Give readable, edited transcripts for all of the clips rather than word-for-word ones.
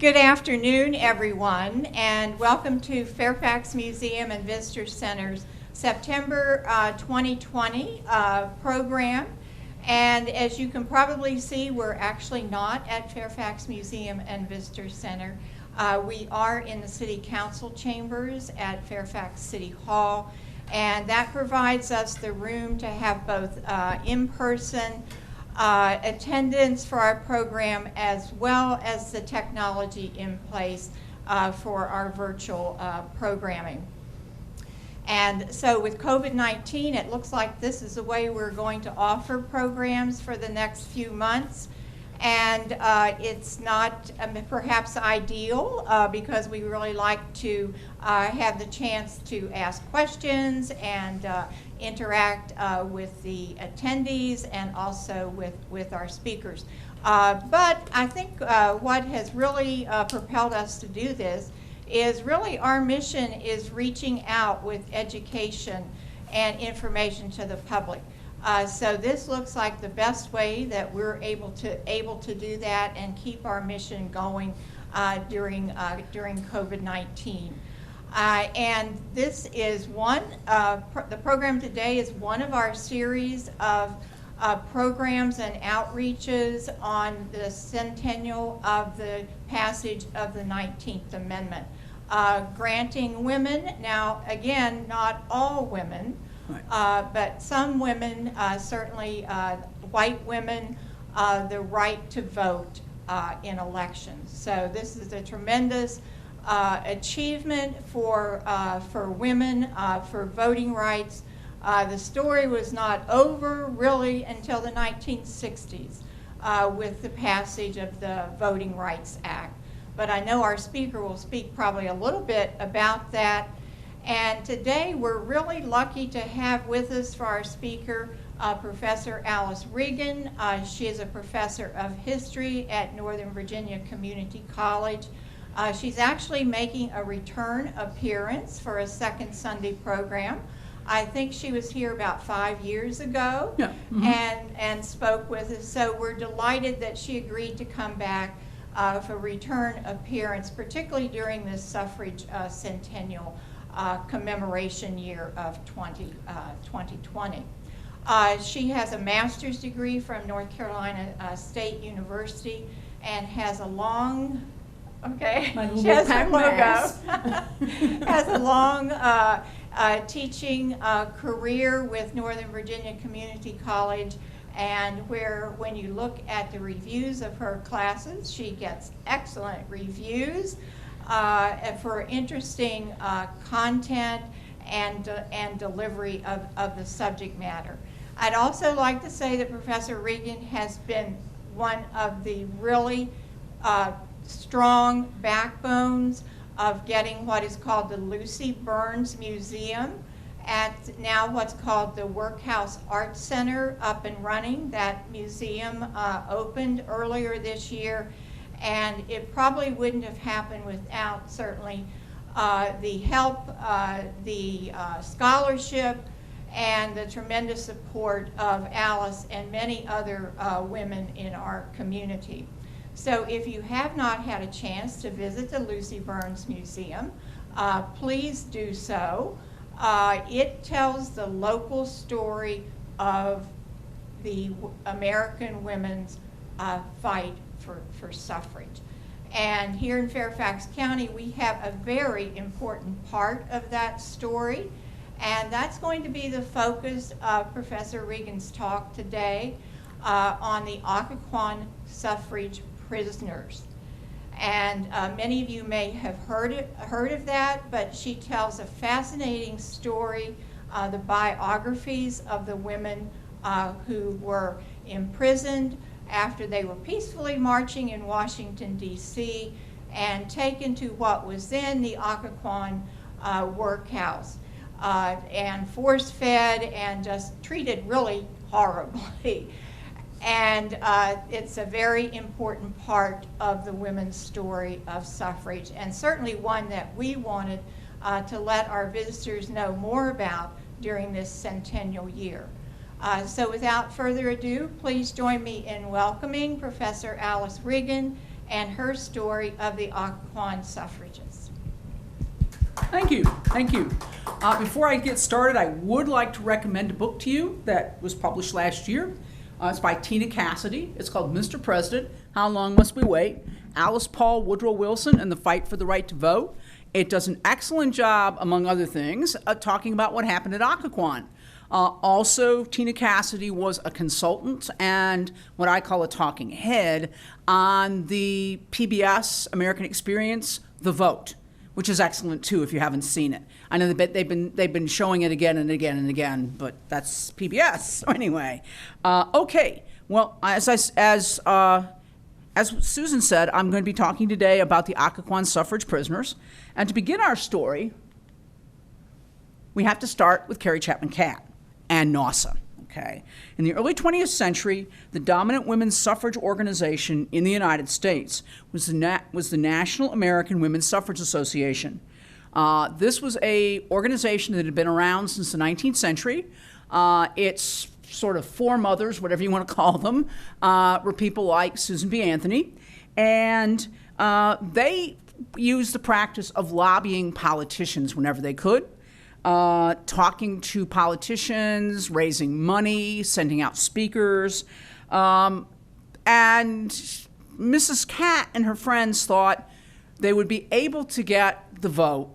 Good afternoon, everyone, and welcome to Fairfax Museum and Visitor Center's September 2020 program. And as you can probably see, we're actually not at Fairfax Museum and Visitor Center. We are in the City Council chambers at Fairfax City Hall, and that provides us the room to have both in-person attendance for our program, as well as the technology in place for our virtual programming. And so with COVID-19, it looks like this is the way we're going to offer programs for the next few months. And it's not perhaps ideal because we really like to have the chance to ask questions and interact with the attendees and also with our speakers. But I think what has really propelled us to do this is really our mission is reaching out with education and information to the public. So this looks like the best way that we're able to do that and keep our mission going during COVID-19. And this is the program today is one of our series of programs and outreaches on the centennial of the passage of the 19th Amendment. Granting women, now again, not all women, right. But some women, certainly white women, the right to vote in elections. So this is a tremendous achievement for women, for voting rights. The story was not over really until the 1960s with the passage of the Voting Rights Act. But I know our speaker will speak probably a little bit about that. And today we're really lucky to have with us for our speaker Professor Alice Regan. She is a professor of history at Northern Virginia Community College. She's actually making a return appearance for a second Sunday program. I think she was here about 5 years ago, yeah. Mm-hmm. and spoke with us. So we're delighted that she agreed to come back for return appearance, particularly during this suffrage centennial commemoration year of 2020. She has a master's degree from North Carolina State University and has a long, she has a logo, has a long teaching career with Northern Virginia Community College, and when you look at the reviews of her classes, she gets excellent reviews for interesting content and delivery of the subject matter. I'd also like to say that Professor Regan has been one of the really strong backbones of getting what is called the Lucy Burns Museum at now what's called the Workhouse Art Center up and running. That museum opened earlier this year, and it probably wouldn't have happened without certainly the help, the scholarship, and the tremendous support of Alice and many other women in our community. So if you have not had a chance to visit the Lucy Burns Museum, please do so. It tells the local story of the American women's fight for suffrage. And here in Fairfax County, we have a very important part of that story, and that's going to be the focus of Professor Regan's talk today on the Occoquan suffrage prisoners. And many of you may have heard of that, but she tells a fascinating story, the biographies of the women who were imprisoned after they were peacefully marching in Washington, D.C., and taken to what was then the Occoquan workhouse, and force-fed and just treated really horribly. And it's a very important part of the women's story of suffrage, and certainly one that we wanted to let our visitors know more about during this centennial year. So without further ado, please join me in welcoming Professor Alice Regan and her story of the Occoquan suffragists. Thank you. Thank you. Before I get started, I would like to recommend a book to you that was published last year. It's by Tina Cassidy. It's called Mr. President, How Long Must We Wait? Alice Paul, Woodrow Wilson, and the Fight for the Right to Vote. It does an excellent job, among other things, talking about what happened at Occoquan. Also, Tina Cassidy was a consultant and what I call a talking head on the PBS American Experience, The Vote, which is excellent too if you haven't seen it. I know they've been showing it again and again and again, but that's PBS. So anyway, okay. Well, as Susan said, I'm going to be talking today about the Occoquan suffrage prisoners. And to begin our story, we have to start with Carrie Chapman Catt and NAWSA. Okay. In the early 20th century, the dominant women's suffrage organization in the United States was the National American Women's Suffrage Association. This was an organization that had been around since the 19th century. Its sort of foremothers, whatever you want to call them, were people like Susan B. Anthony, and they used the practice of lobbying politicians whenever they could. Talking to politicians, raising money, sending out speakers. And Mrs. Catt and her friends thought they would be able to get the vote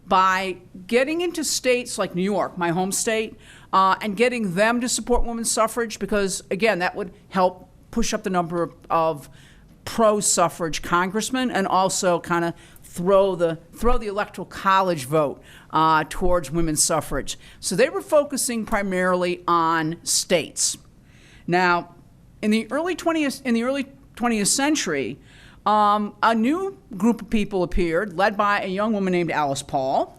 by getting into states like New York, my home state, and getting them to support women's suffrage because, again, that would help push up the number of pro-suffrage congressmen and also kind of throw the electoral college vote towards women's suffrage. So they were focusing primarily on states. Now, in the early 20th century, a new group of people appeared, led by a young woman named Alice Paul.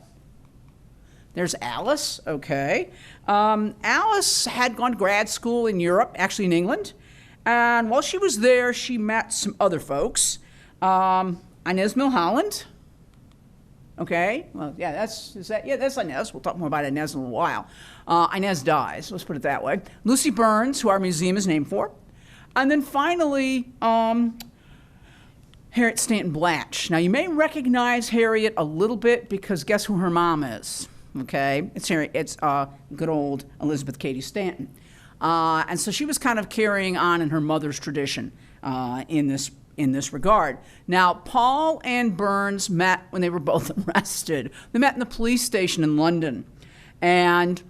There's Alice, okay. Alice had gone to grad school in Europe, actually in England, and while she was there, she met some other folks. Inez Milholland. Okay, well, yeah, that's Inez. We'll talk more about Inez in a little while. Inez dies, let's put it that way. Lucy Burns, who our museum is named for. And then finally, Harriet Stanton Blatch. Now, you may recognize Harriet a little bit because guess who her mom is? Okay, it's good old Elizabeth Cady Stanton. And so she was kind of carrying on in her mother's tradition in this regard. Now, Paul and Burns met when they were both arrested. They met in the police station in London. And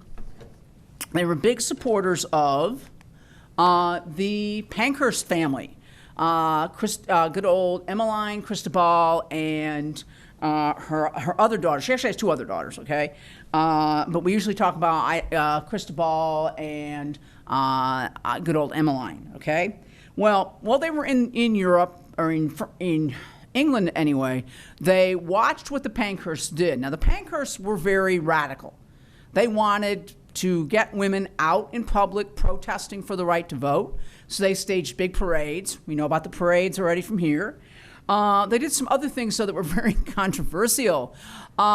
they were big supporters of the Pankhurst family. Good old Emmeline Cristobal and her other daughter. She actually has two other daughters, okay? But we usually talk about Cristobal and good old Emmeline, okay? Well, while they were in Europe, or in England anyway, they watched what the Pankhursts did. Now, the Pankhursts were very radical. They wanted to get women out in public protesting for the right to vote, so they staged big parades. We know about the parades already from here. They did some other things, though, that were very controversial.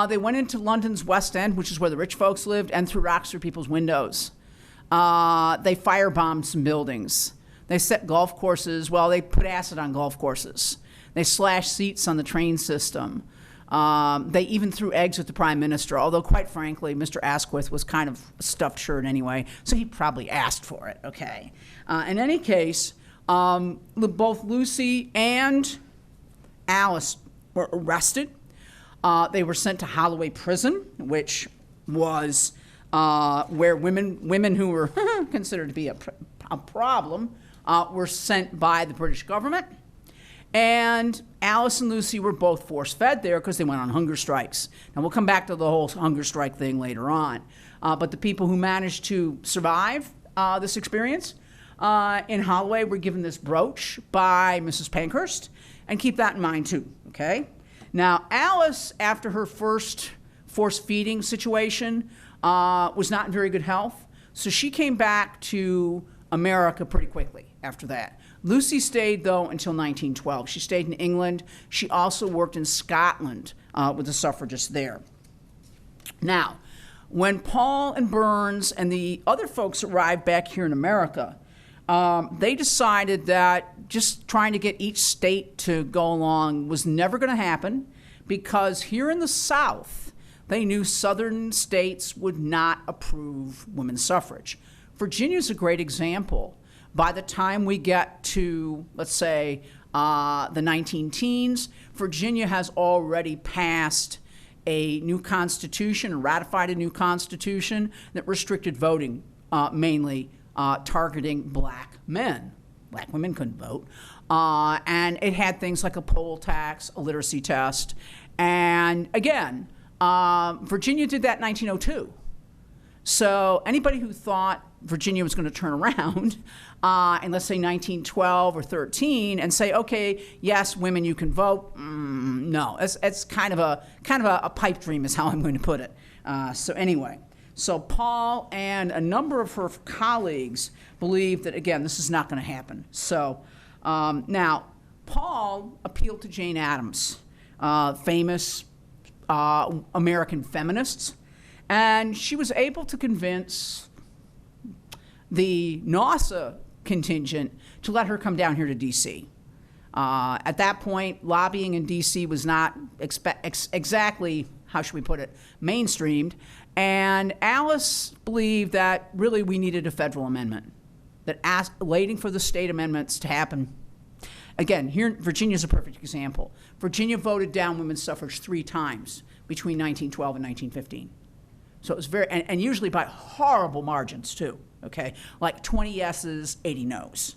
They went into London's West End, which is where the rich folks lived, and threw rocks through people's windows. They firebombed some buildings. They set golf courses, well, they put acid on golf courses. They slashed seats on the train system. They even threw eggs at the prime minister, although quite frankly, Mr. Asquith was kind of a stuffed shirt anyway, so he probably asked for it, okay? In any case, both Lucy and Alice were arrested. They were sent to Holloway Prison, which was where women who were considered to be a problem were sent by the British government. And Alice and Lucy were both force-fed there because they went on hunger strikes. Now, we'll come back to the whole hunger strike thing later on. But the people who managed to survive this experience in Holloway were given this brooch by Mrs. Pankhurst. And keep that in mind, too, okay? Now, Alice, after her first force-feeding situation, was not in very good health. So she came back to America pretty quickly after that. Lucy stayed, though, until 1912. She stayed in England. She also worked in Scotland with the suffragists there. Now, when Paul and Burns and the other folks arrived back here in America, they decided that just trying to get each state to go along was never going to happen because here in the South, they knew southern states would not approve women's suffrage. Virginia's a great example. By the time we get to, let's say, the 19-teens, Virginia has already passed a new constitution, ratified a new constitution that restricted voting, mainly targeting black men. Black women couldn't vote. And it had things like a poll tax, a literacy test. And again, Virginia did that in 1902. So anybody who thought Virginia was going to turn around in, let's say, 1912 or 13 and say, okay, yes, women, you can vote. No, it's kind of a pipe dream is how I'm going to put it. So anyway, so Paul and a number of her colleagues believe that, again, this is not going to happen. So now, Paul appealed to Jane Addams, famous American feminists, and she was able to convince the NASA contingent to let her come down here to D.C. At that point, lobbying in D.C. was not exactly, how should we put it, mainstreamed, and Alice believed that really we needed a federal amendment, that waiting for the state amendments to happen. Again, here Virginia's a perfect example. Virginia voted down women's suffrage 3 times between 1912 and 1915. So it was very, and usually by horrible margins too, okay? Like 20 yeses, 80 nos.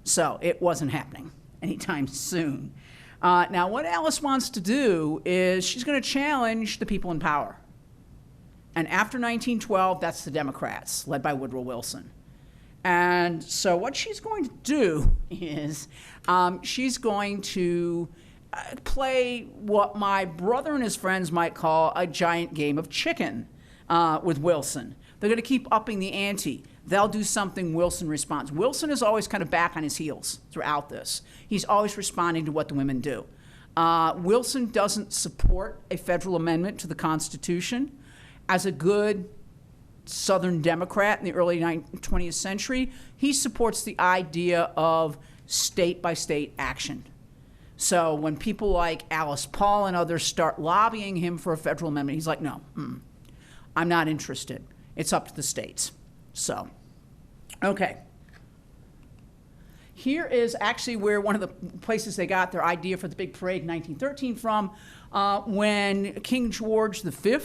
So it wasn't happening anytime soon. Now what Alice wants to do is she's going to challenge the people in power. And after 1912, that's the Democrats, led by Woodrow Wilson. And so what she's going to do is she's going to play what my brother and his friends might call a giant game of chicken with Wilson. They're going to keep upping the ante. They'll do something, Wilson responds. Wilson is always kind of back on his heels throughout this. He's always responding to what the women do. Wilson doesn't support a federal amendment to the Constitution. As a good Southern Democrat in the early 20th century, he supports the idea of state-by-state action. So when people like Alice Paul and others start lobbying him for a federal amendment, he's like, no, I'm not interested. It's up to the states. So, okay. Here is actually where one of the places they got their idea for the big parade in 1913 from. When King George V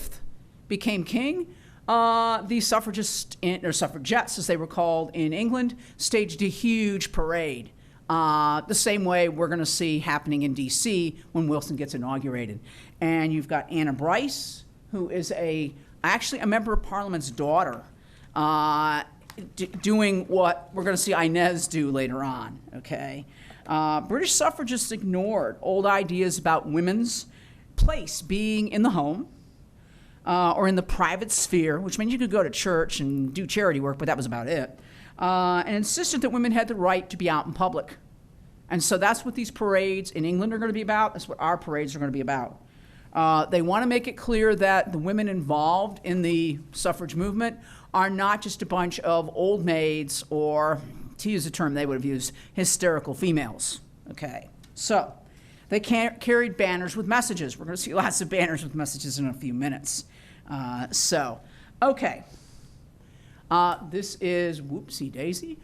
became king, the suffragists, or suffragettes as they were called in England, staged a huge parade. The same way we're going to see happening in D.C. when Wilson gets inaugurated. And you've got Anna Bryce, who is actually a member of Parliament's daughter, doing what we're going to see Inez do later on, okay? British suffragists ignored old ideas about women's place being in the home or in the private sphere, which means you could go to church and do charity work, but that was about it, and insisted that women had the right to be out in public. And so that's what these parades in England are going to be about. That's what our parades are going to be about. They want to make it clear that the women involved in the suffrage movement are not just a bunch of old maids or, to use a term they would have used, hysterical females. Okay, so they carried banners with messages. We're going to see lots of banners with messages in a few minutes. Okay. This is, whoopsie daisy.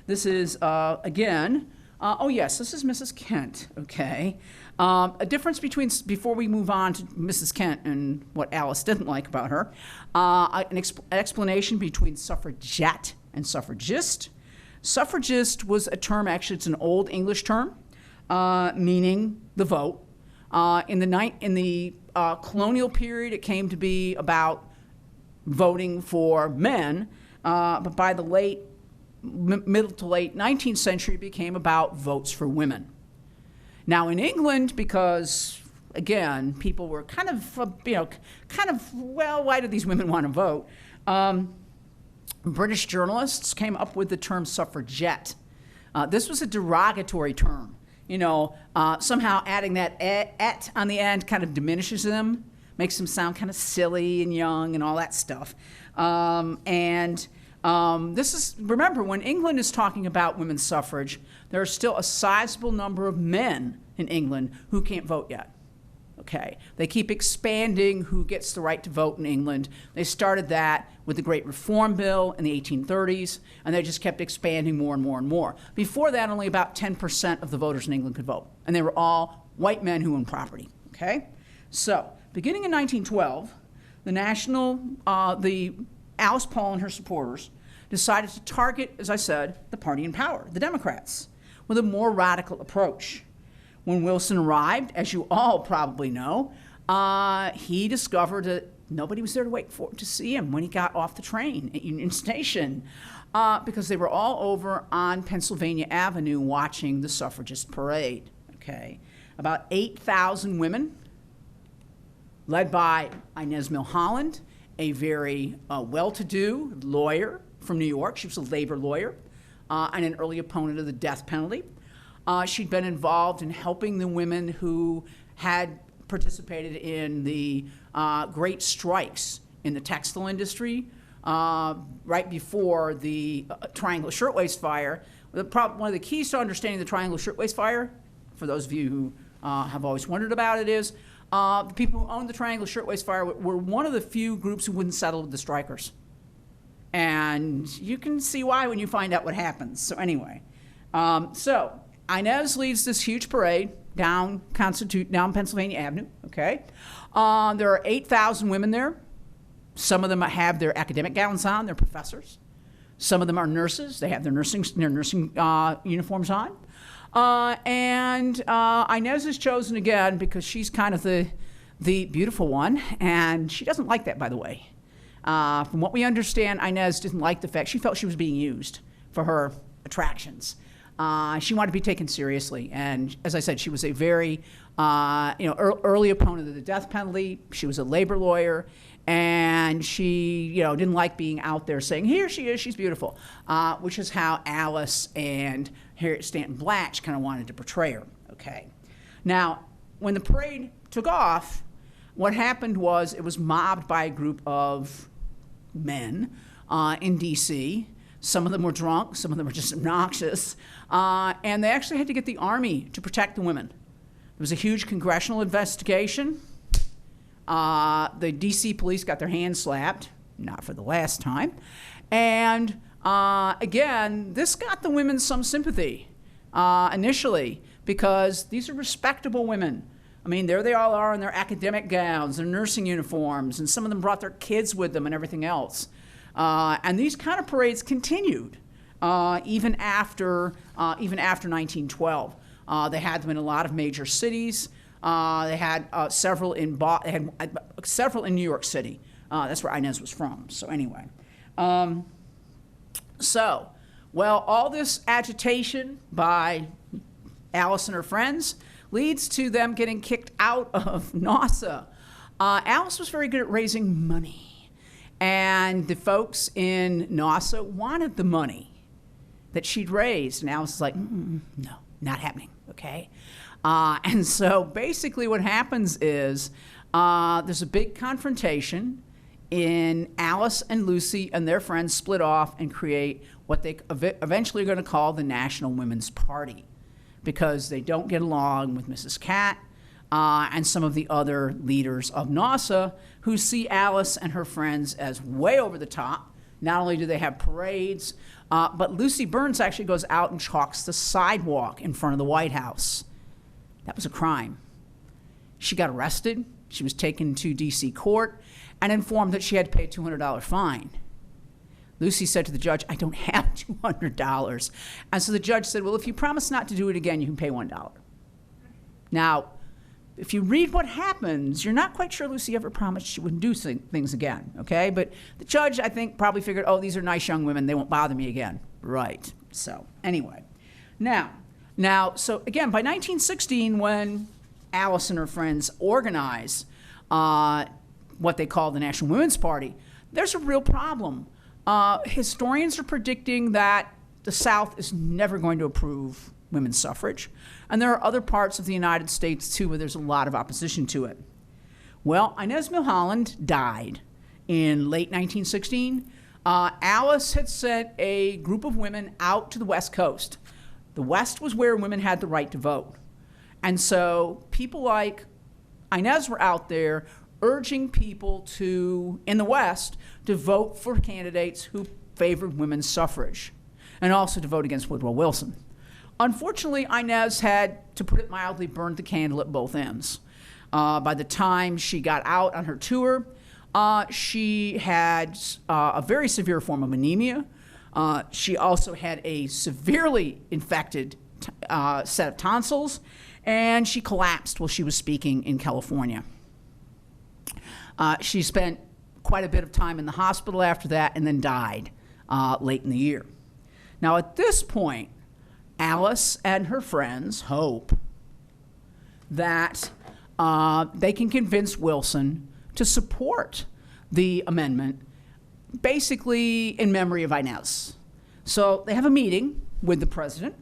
This is, again, oh yes, this is Mrs. Kent, okay. A difference between, before we move on to Mrs. Kent and what Alice didn't like about her, an explanation between suffragette and suffragist. Suffragist was a term, actually it's an old English term, meaning the vote. In the colonial period, it came to be about voting for men, but by the middle to late 19th century, it became about votes for women. Now in England, because again, people were kind of, well, why do these women want to vote? British journalists came up with the term suffragette. This was a derogatory term. Somehow adding that et on the end kind of diminishes them, makes them sound kind of silly and young and all that stuff. Remember, when England is talking about women's suffrage, there are still a sizable number of men in England who can't vote yet. Okay, they keep expanding who gets the right to vote in England. They started that with the Great Reform Bill in the 1830s, and they just kept expanding more and more and more. Before that, only about 10% of the voters in England could vote, and they were all white men who owned property. Okay, so beginning in 1912, the Alice Paul and her supporters decided to target, as I said, the party in power, the Democrats, with a more radical approach. When Wilson arrived, as you all probably know, he discovered that nobody was there to see him when he got off the train at Union Station, because they were all over on Pennsylvania Avenue watching the suffragist parade. Okay, about 8,000 women, led by Inez Milholland, a very well-to-do lawyer from New York. She was a labor lawyer and an early opponent of the death penalty. She'd been involved in helping the women who had participated in the great strikes in the textile industry right before the Triangle Shirtwaist Fire. One of the keys to understanding the Triangle Shirtwaist Fire, for those of you who have always wondered about it, is the people who owned the Triangle Shirtwaist Fire were one of the few groups who wouldn't settle with the strikers. And you can see why when you find out what happens. So anyway, Inez leads this huge parade down Pennsylvania Avenue, okay? There are 8,000 women there. Some of them have their academic gowns on, they're professors. Some of them are nurses, they have their nursing uniforms on. And Inez is chosen again because she's kind of the beautiful one, and she doesn't like that, by the way. From what we understand, Inez didn't like the fact, she felt she was being used for her attractions. She wanted to be taken seriously, and as I said, she was a very early opponent of the death penalty. She was a labor lawyer, and she didn't like being out there saying, here she is, she's beautiful, which is how Alice and Harriet Stanton Blatch kind of wanted to portray her. Okay. Now, when the parade took off, what happened was it was mobbed by a group of men in D.C. Some of them were drunk, some of them were just obnoxious, and they actually had to get the army to protect the women. There was a huge congressional investigation. The D.C. police got their hands slapped, not for the last time, and again, this got the women some sympathy initially, because these are respectable women. I mean, there they all are in their academic gowns, their nursing uniforms, and some of them brought their kids with them and everything else. And these kind of parades continued even after 1912. They had them in a lot of major cities. They had several in New York City. That's where Inez was from. So anyway, all this agitation by Alice and her friends leads to them getting kicked out of Nausa. Alice was very good at raising money, and the folks in Nausa wanted the money that she'd raised, and Alice was like, no, not happening, okay? And so basically what happens is there's a big confrontation, and Alice and Lucy and their friends split off and create what they eventually are going to call the National Women's Party, because they don't get along with Mrs. Catt and some of the other leaders of Nausa, who see Alice and her friends as way over the top. Not only do they have parades, but Lucy Burns actually goes out and chalks the sidewalk in front of the White House. That was a crime. She got arrested. She was taken to D.C. court and informed that she had to pay a $200 fine. Lucy said to the judge, I don't have $200. And so the judge said, well, if you promise not to do it again, you can pay $1. Now, if you read what happens, you're not quite sure Lucy ever promised she wouldn't do things again, okay? But the judge, I think, probably figured, oh, these are nice young women. They won't bother me again. Right. So anyway. So again, by 1916, when Alice and her friends organize what they call the National Women's Party, there's a real problem. Historians are predicting that the South is never going to approve women's suffrage. And there are other parts of the United States, too, where there's a lot of opposition to it. Well, Inez Milholland died in late 1916. Alice had sent a group of women out to the West Coast. The West was where women had the right to vote. And so people like Inez were out there urging people in the West to vote for candidates who favored women's suffrage and also to vote against Woodrow Wilson. Unfortunately, Inez had, to put it mildly, burned the candle at both ends. By the time she got out on her tour, she had a very severe form of anemia. She also had a severely infected set of tonsils, and she collapsed while she was speaking in California. She spent quite a bit of time in the hospital after that and then died late in the year. Now, at this point, Alice and her friends hope that they can convince Wilson to support the amendment, basically in memory of Inez. So they have a meeting with the president,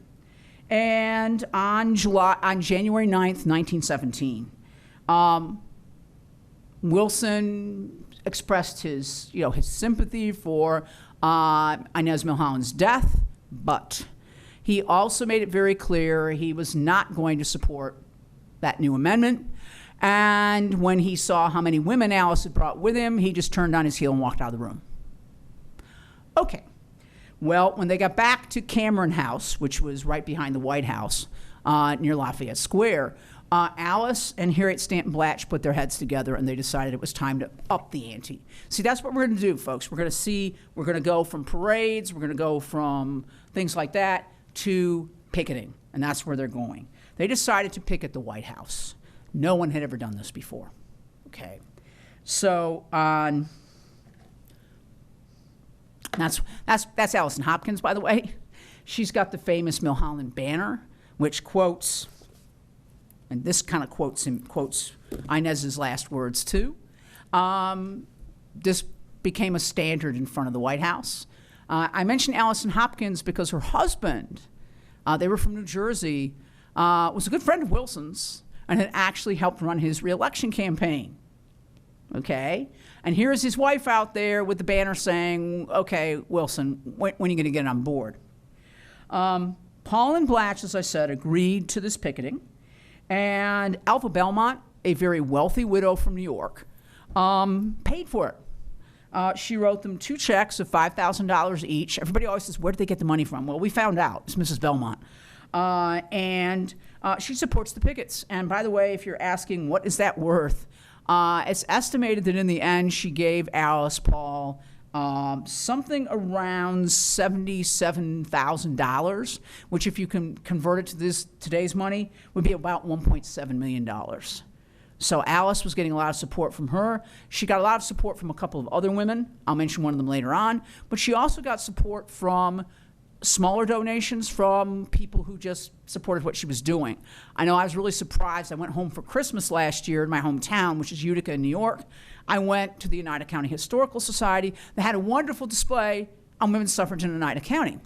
and on January 9th, 1917, Wilson expressed his sympathy for Inez Milholland's death, but he also made it very clear he was not going to support that new amendment. And when he saw how many women Alice had brought with him, he just turned on his heel and walked out of the room. Okay. Well, when they got back to Cameron House, which was right behind the White House near Lafayette Square, Alice and Harriet Stanton Blatch put their heads together and they decided it was time to up the ante. See, that's what we're going to do, folks. We're going to go from parades, we're going to go from things like that to picketing, and that's where they're going. They decided to picket the White House. No one had ever done this before. Okay. So that's Allison Hopkins, by the way. She's got the famous Milholland banner, which quotes, and this kind of quotes Inez's last words too. This became a standard in front of the White House. I mentioned Allison Hopkins because her husband, they were from New Jersey, was a good friend of Wilson's and had actually helped run his reelection campaign. Okay? And here's his wife out there with the banner saying, okay, Wilson, when are you going to get on board? Paul and Blatch, as I said, agreed to this picketing. And Alpha Belmont, a very wealthy widow from New York, paid for it. She wrote them 2 checks of $5,000 each. Everybody always says, where did they get the money from? Well, we found out. It's Mrs. Belmont. And she supports the pickets. And by the way, if you're asking, what is that worth? It's estimated that in the end, she gave Alice Paul something around $77,000, which if you can convert it to today's money, would be about $1.7 million. So Alice was getting a lot of support from her. She got a lot of support from a couple of other women. I'll mention one of them later on. But she also got support from smaller donations from people who just supported what she was doing. I know I was really surprised. I went home for Christmas last year in my hometown, which is Utica in New York. I went to the Oneida County Historical Society. They had a wonderful display on women's suffrage in Oneida County.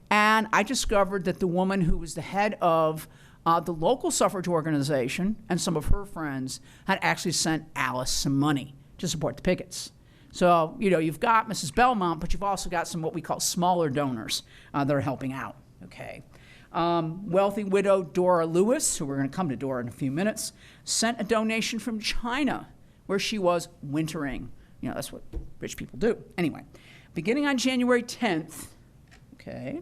And I discovered that the woman who was the head of the local suffrage organization and some of her friends had actually sent Alice some money to support the pickets. So, you've got Mrs. Belmont, but you've also got some what we call smaller donors that are helping out, okay? Wealthy widow Dora Lewis, who we're going to come to Dora in a few minutes, sent a donation from China where she was wintering. That's what rich people do. Anyway, beginning on January 10th, okay,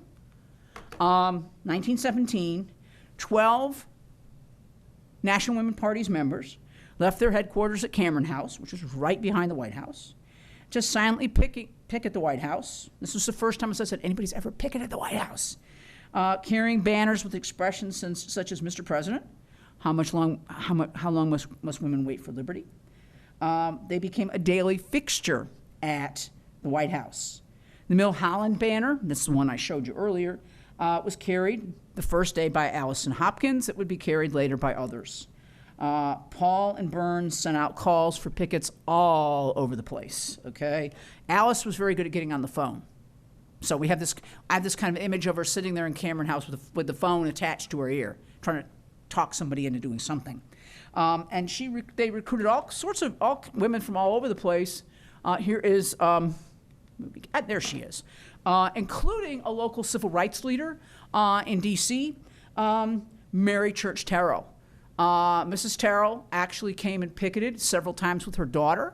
1917, 12 National Women Party's members left their headquarters at Cameron House, which was right behind the White House, to silently picket the White House. This was the first time, as I said, anybody's ever picketed the White House. Carrying banners with expressions such as, Mr. President, how long must women wait for liberty? They became a daily fixture at the White House. The Milholland banner, this is the one I showed you earlier, was carried the first day by Allison Hopkins. It would be carried later by others. Paul and Burns sent out calls for pickets all over the place, okay? Alice was very good at getting on the phone. So I have this kind of image of her sitting there in Cameron House with the phone attached to her ear, trying to talk somebody into doing something. And they recruited all women from all over the place. Here is movie? There she is. Including a local civil rights leader in D.C., Mary Church Terrell. Mrs. Terrell actually came and picketed several times with her daughter,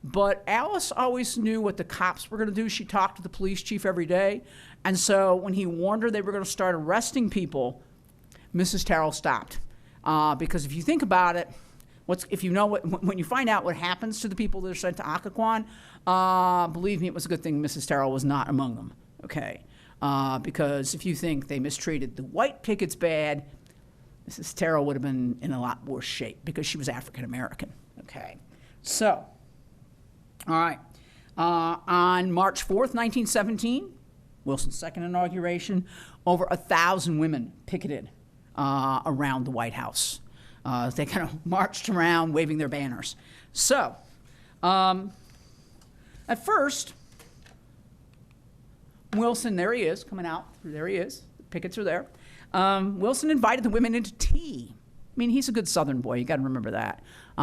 but Alice always knew what the cops were going to do. She talked to the police chief every day, and so when he warned her they were going to start arresting people, Mrs. Terrell stopped. Because if you think about it, when you find out what happens to the people that are sent to Occoquan, believe me, it was a good thing Mrs. Terrell was not among them, okay? Because if you think they mistreated the white pickets bad, Mrs. Terrell would have been in a lot worse shape because she was African American, okay? So, all right. On March 4th, 1917, Wilson's second inauguration, over 1,000 women picketed around the White House. They kind of marched around waving their banners. So, at first, Wilson, there he is, coming out. There he is. The pickets are there. Wilson invited the women into tea. I mean, he's a good Southern boy. You got to remember that.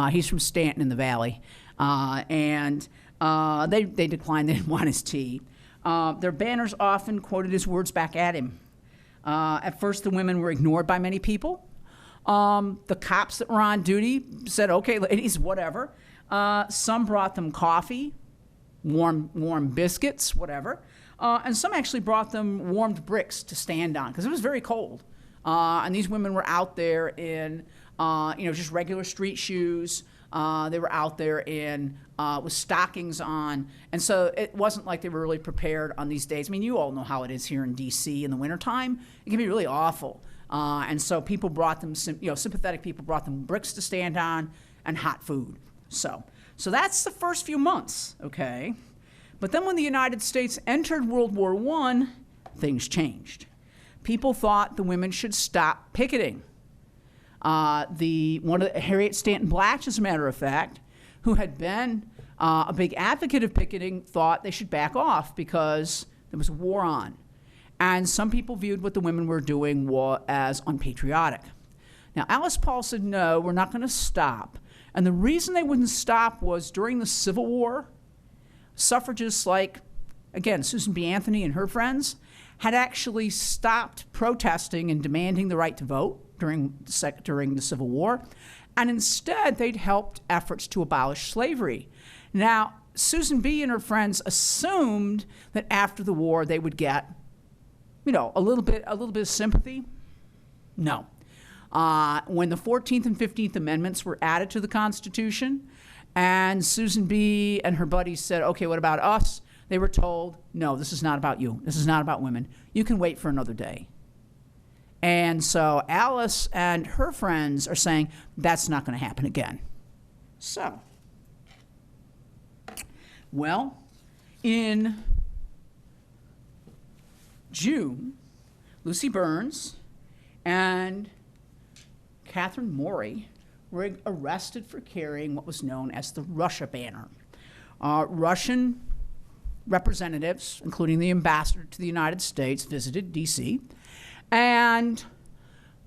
He's from Stanton in the Valley. And they declined. They didn't want his tea. Their banners often quoted his words back at him. At first, the women were ignored by many people. The cops that were on duty said, okay, ladies, whatever. Some brought them coffee, warm biscuits, whatever. And some actually brought them warmed bricks to stand on because it was very cold. And these women were out there in, just regular street shoes. They were out there in with stockings on. And so it wasn't like they were really prepared on these days. I mean, you all know how it is here in D.C. in the wintertime. It can be really awful. And so people brought them, sympathetic people brought them bricks to stand on and hot food. So that's the first few months, okay? But then when the United States entered World War I, things changed. People thought the women should stop picketing. Harriet Stanton Blatch, as a matter of fact, who had been a big advocate of picketing, thought they should back off because there was a war on. And some people viewed what the women were doing as unpatriotic. Now, Alice Paul said, no, we're not going to stop. And the reason they wouldn't stop was during the Civil War, suffragists like, again, Susan B. Anthony and her friends had actually stopped protesting and demanding the right to vote during the Civil War, and instead they'd helped efforts to abolish slavery. Now, Susan B. and her friends assumed that after the war they would get, a little bit of sympathy. No. When the 14th and 15th Amendments were added to the Constitution, and Susan B. and her buddies said, okay, what about us? They were told, no, this is not about you. This is not about women. You can wait for another day. And so Alice and her friends are saying, that's not going to happen again. So, well, in June, Lucy Burns and Catherine Morey were arrested for carrying what was known as the Russia banner. Russian representatives, including the ambassador to the United States, visited D.C., and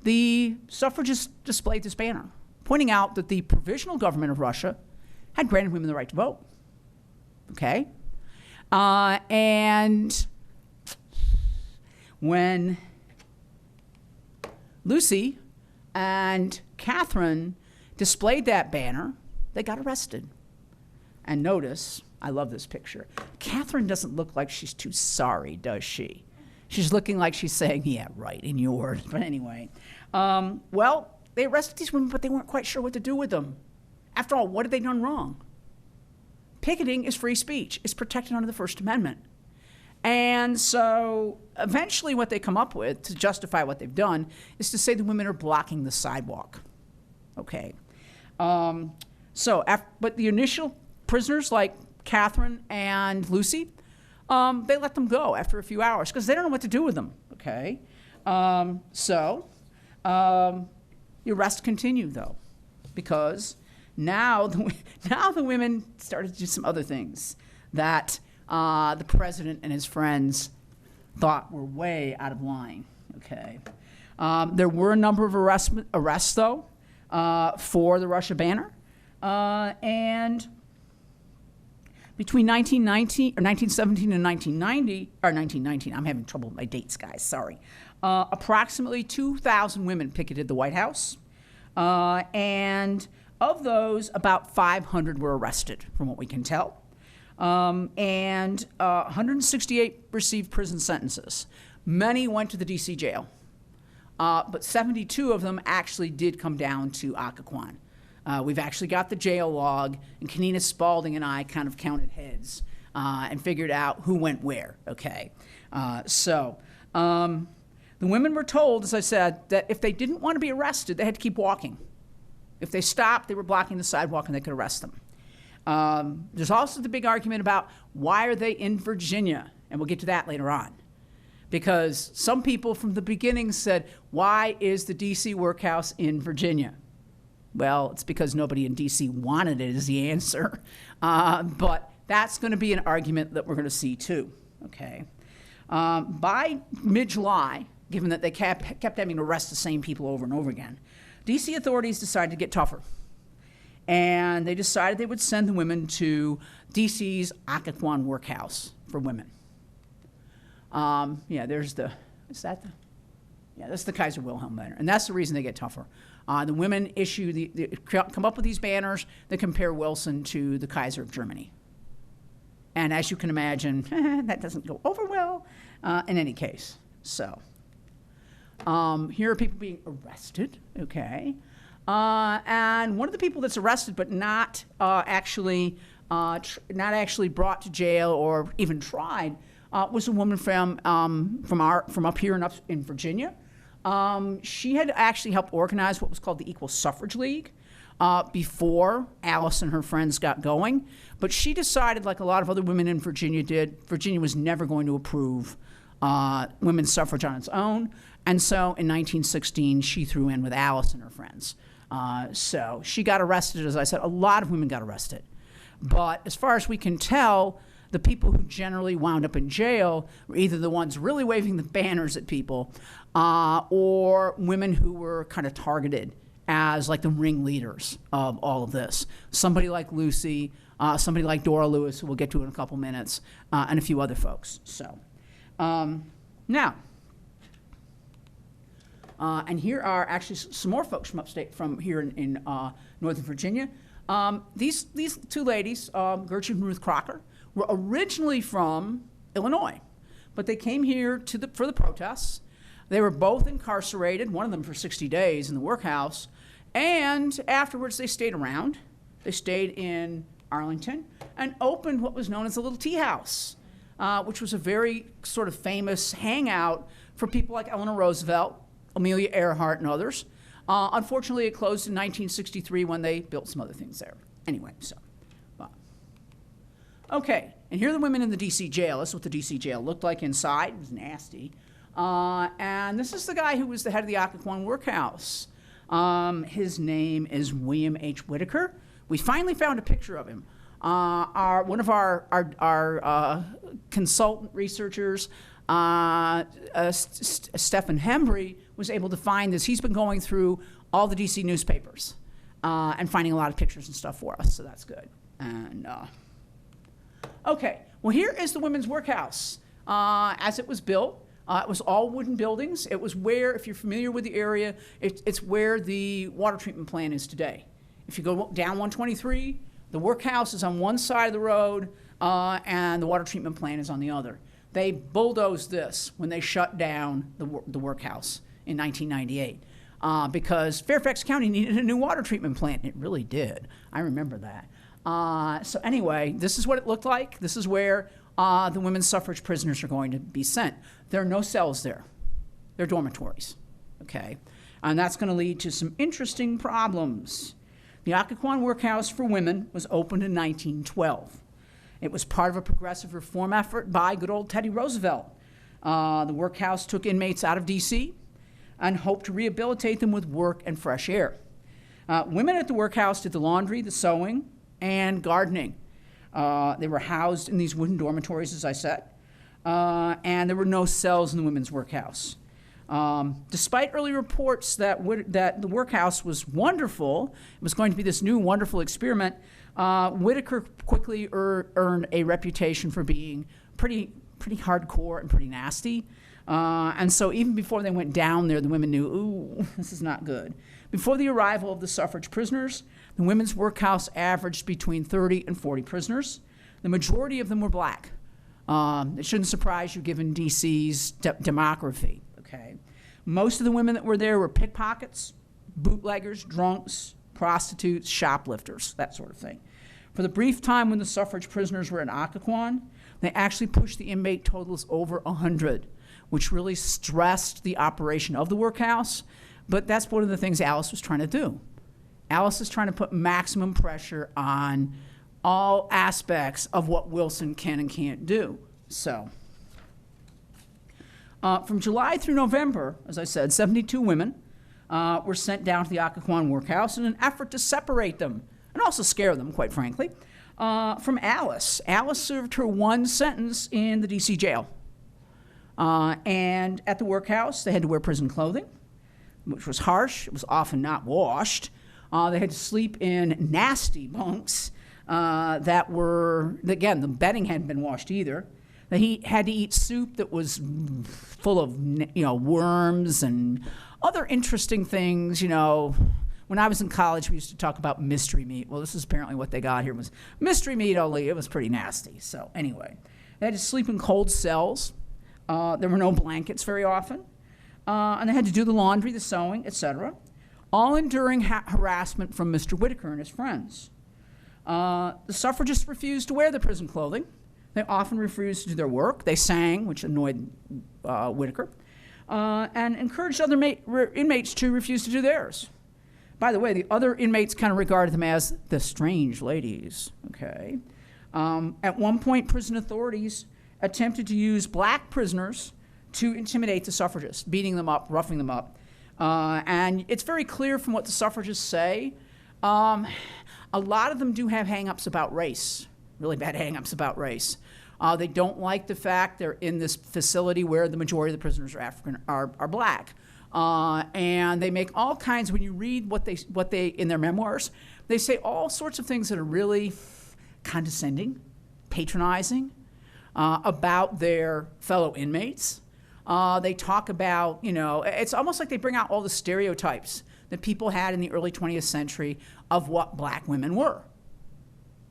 the suffragists displayed this banner, pointing out that the provisional government of Russia had granted women the right to vote. Okay? And when Lucy and Catherine displayed that banner, they got arrested. And notice, I love this picture, Catherine doesn't look like she's too sorry, does she? She's looking like she's saying, yeah, right, in yours. But anyway, well, they arrested these women, but they weren't quite sure what to do with them. After all, what had they done wrong? Picketing is free speech. It's protected under the First Amendment. And so eventually what they come up with to justify what they've done is to say the women are blocking the sidewalk. Okay. But the initial prisoners like Catherine and Lucy, they let them go after a few hours because they don't know what to do with them. Okay. The arrests continue though, because now the women started to do some other things that the president and his friends thought were way out of line. Okay. There were a number of arrests though, for the Russia banner, Between 1917 and 1990, or 1919, I'm having trouble with my dates, guys, sorry. Approximately 2,000 women picketed the White House. And of those, about 500 were arrested, from what we can tell. And 168 received prison sentences. Many went to the D.C. jail. But 72 of them actually did come down to Occoquan. We've actually got the jail log, and Kenina Spalding and I kind of counted heads and figured out who went where, okay? The women were told, as I said, that if they didn't want to be arrested, they had to keep walking. If they stopped, they were blocking the sidewalk and they could arrest them. There's also the big argument about why are they in Virginia, and we'll get to that later on. Because some people from the beginning said, why is the D.C. workhouse in Virginia? Well, it's because nobody in D.C. wanted it is the answer. But that's going to be an argument that we're going to see too, okay? By mid-July, given that they kept having to arrest the same people over and over again, D.C. authorities decided to get tougher. And they decided they would send the women to D.C.'s Occoquan workhouse for women. That's the Kaiser Wilhelm banner, and that's the reason they get tougher. The women come up with these banners that compare Wilson to the Kaiser of Germany. And as you can imagine, that doesn't go over well in any case. So here are people being arrested, okay? And one of the people that's arrested but not actually brought to jail or even tried was a woman from up here in Virginia. She had actually helped organize what was called the Equal Suffrage League before Alice and her friends got going. But she decided, like a lot of other women in Virginia did, Virginia was never going to approve women's suffrage on its own. And so in 1916, she threw in with Alice and her friends. So she got arrested, as I said. A lot of women got arrested. But as far as we can tell, the people who generally wound up in jail were either the ones really waving the banners at people or women who were kind of targeted as like the ringleaders of all of this. Somebody like Lucy, somebody like Dora Lewis, who we'll get to in a couple minutes, and a few other folks. So now, and here are actually some more folks from upstate, from here in Northern Virginia. These two ladies, Gertrude and Ruth Crocker, were originally from Illinois, but they came here for the protests. They were both incarcerated, one of them for 60 days in the workhouse, and afterwards they stayed around. They stayed in Arlington and opened what was known as the Little Tea House, which was a very sort of famous hangout for people like Eleanor Roosevelt, Amelia Earhart, and others. Unfortunately, it closed in 1963 when they built some other things there. Anyway, so. Okay, and here are the women in the D.C. jail. This is what the D.C. jail looked like inside. It was nasty. And this is the guy who was the head of the Occoquan workhouse. His name is William H. Whitaker. We finally found a picture of him. One of our consultant researchers, Stephen Hembry, was able to find this. He's been going through all the D.C. newspapers and finding a lot of pictures and stuff for us, so that's good. And okay, well, here is the women's workhouse as it was built. It was all wooden buildings. It was where, if you're familiar with the area, it's where the water treatment plant is today. If you go down 123, the workhouse is on one side of the road and the water treatment plant is on the other. They bulldozed this when they shut down the workhouse in 1998 because Fairfax County needed a new water treatment plant. It really did. I remember that. So anyway, this is what it looked like. This is where the women's suffrage prisoners are going to be sent. There are no cells there. They're dormitories, okay? And that's going to lead to some interesting problems. The Occoquan Workhouse for Women was opened in 1912. It was part of a progressive reform effort by good old Teddy Roosevelt. The workhouse took inmates out of D.C. and hoped to rehabilitate them with work and fresh air. Women at the workhouse did the laundry, the sewing, and gardening. They were housed in these wooden dormitories, as I said, and there were no cells in the women's workhouse. Despite early reports that the workhouse was wonderful, it was going to be this new wonderful experiment, Whitaker quickly earned a reputation for being pretty hardcore and pretty nasty. And so even before they went down there, the women knew, ooh, this is not good. Before the arrival of the suffrage prisoners, the women's workhouse averaged between 30 and 40 prisoners. The majority of them were black. It shouldn't surprise you given D.C.'s demography, okay? Most of the women that were there were pickpockets, bootleggers, drunks, prostitutes, shoplifters, that sort of thing. For the brief time when the suffrage prisoners were in Occoquan, they actually pushed the inmate totals over 100, which really stressed the operation of the workhouse. But that's one of the things Alice was trying to do. Alice is trying to put maximum pressure on all aspects of what Wilson can and can't do. So, from July through November, as I said, 72 women were sent down to the Occoquan workhouse in an effort to separate them and also scare them, quite frankly, from Alice. Alice served her one sentence in the D.C. jail. And at the workhouse, they had to wear prison clothing, which was harsh. It was often not washed. They had to sleep in nasty bunks that were, again, the bedding hadn't been washed either. They had to eat soup that was full of, worms and other interesting things. When I was in college, we used to talk about mystery meat. Well, this is apparently what they got here was mystery meat, only it was pretty nasty. So anyway, they had to sleep in cold cells. There were no blankets very often. And they had to do the laundry, the sewing, etc., all enduring harassment from Mr. Whitaker and his friends. The suffragists refused to wear the prison clothing. They often refused to do their work. They sang, which annoyed Whitaker, and encouraged other inmates to refuse to do theirs. By the way, the other inmates kind of regarded them as the strange ladies, okay? At one point, prison authorities attempted to use black prisoners to intimidate the suffragists, beating them up, roughing them up. And it's very clear from what the suffragists say, a lot of them do have hang-ups about race, really bad hang-ups about race. They don't like the fact they're in this facility where the majority of the prisoners are black. And they make all kinds, when you read what they in their memoirs, they say all sorts of things that are really condescending, patronizing about their fellow inmates. They talk about, it's almost like they bring out all the stereotypes that people had in the early 20th century of what black women were.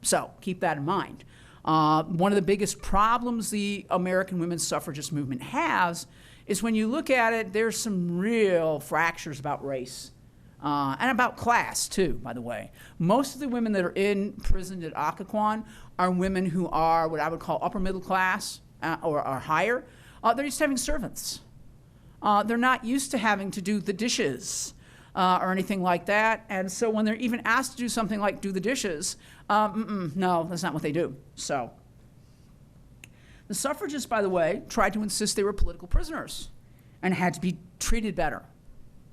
So keep that in mind. One of the biggest problems the American women's suffragist movement has is when you look at it, there's some real fractures about race and about class, too, by the way. Most of the women that are imprisoned at Occoquan are women who are what I would call upper middle class or are higher. They're used to having servants. They're not used to having to do the dishes or anything like that. And so when they're even asked to do something like do the dishes, no, that's not what they do. So the suffragists, by the way, tried to insist they were political prisoners and had to be treated better.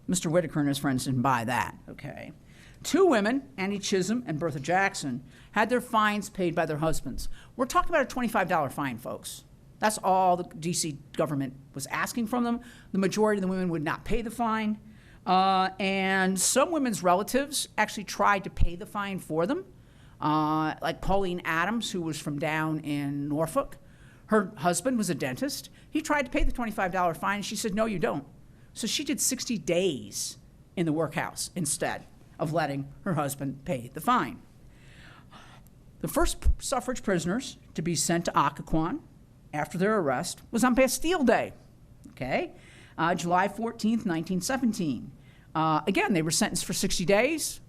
Mr. Whitaker and his friends didn't buy that, okay? Two women, Annie Chisholm and Bertha Jackson, had their fines paid by their husbands. We're talking about a $25 fine, folks. That's all the D.C. government was asking from them. The majority of the women would not pay the fine. And some women's relatives actually tried to pay the fine for them, like Pauline Adams, who was from down in Norfolk. Her husband was a dentist. He tried to pay the $25 fine, and she said, no, you don't. So she did 60 days in the workhouse instead of letting her husband pay the fine. The first suffrage prisoners to be sent to Occoquan after their arrest was on Bastille Day, okay? July 14th, 1917. Again, they were sentenced for 60 days,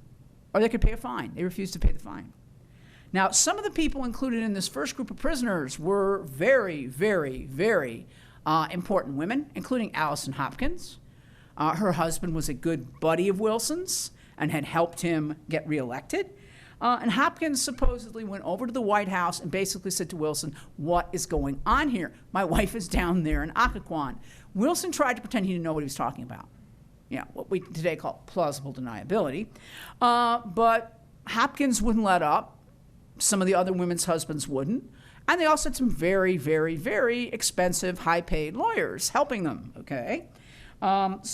or they could pay a fine. They refused to pay the fine. Now, some of the people included in this first group of prisoners were very, very, very important women, including Allison Hopkins. Her husband was a good buddy of Wilson's and had helped him get reelected. And Hopkins supposedly went over to the White House and basically said to Wilson, what is going on here? My wife is down there in Occoquan. Wilson tried to pretend he didn't know what he was talking about. What we today call plausible deniability. But Hopkins wouldn't let up. Some of the other women's husbands wouldn't. And they also had some very, very, very expensive, high-paid lawyers helping them, okay? After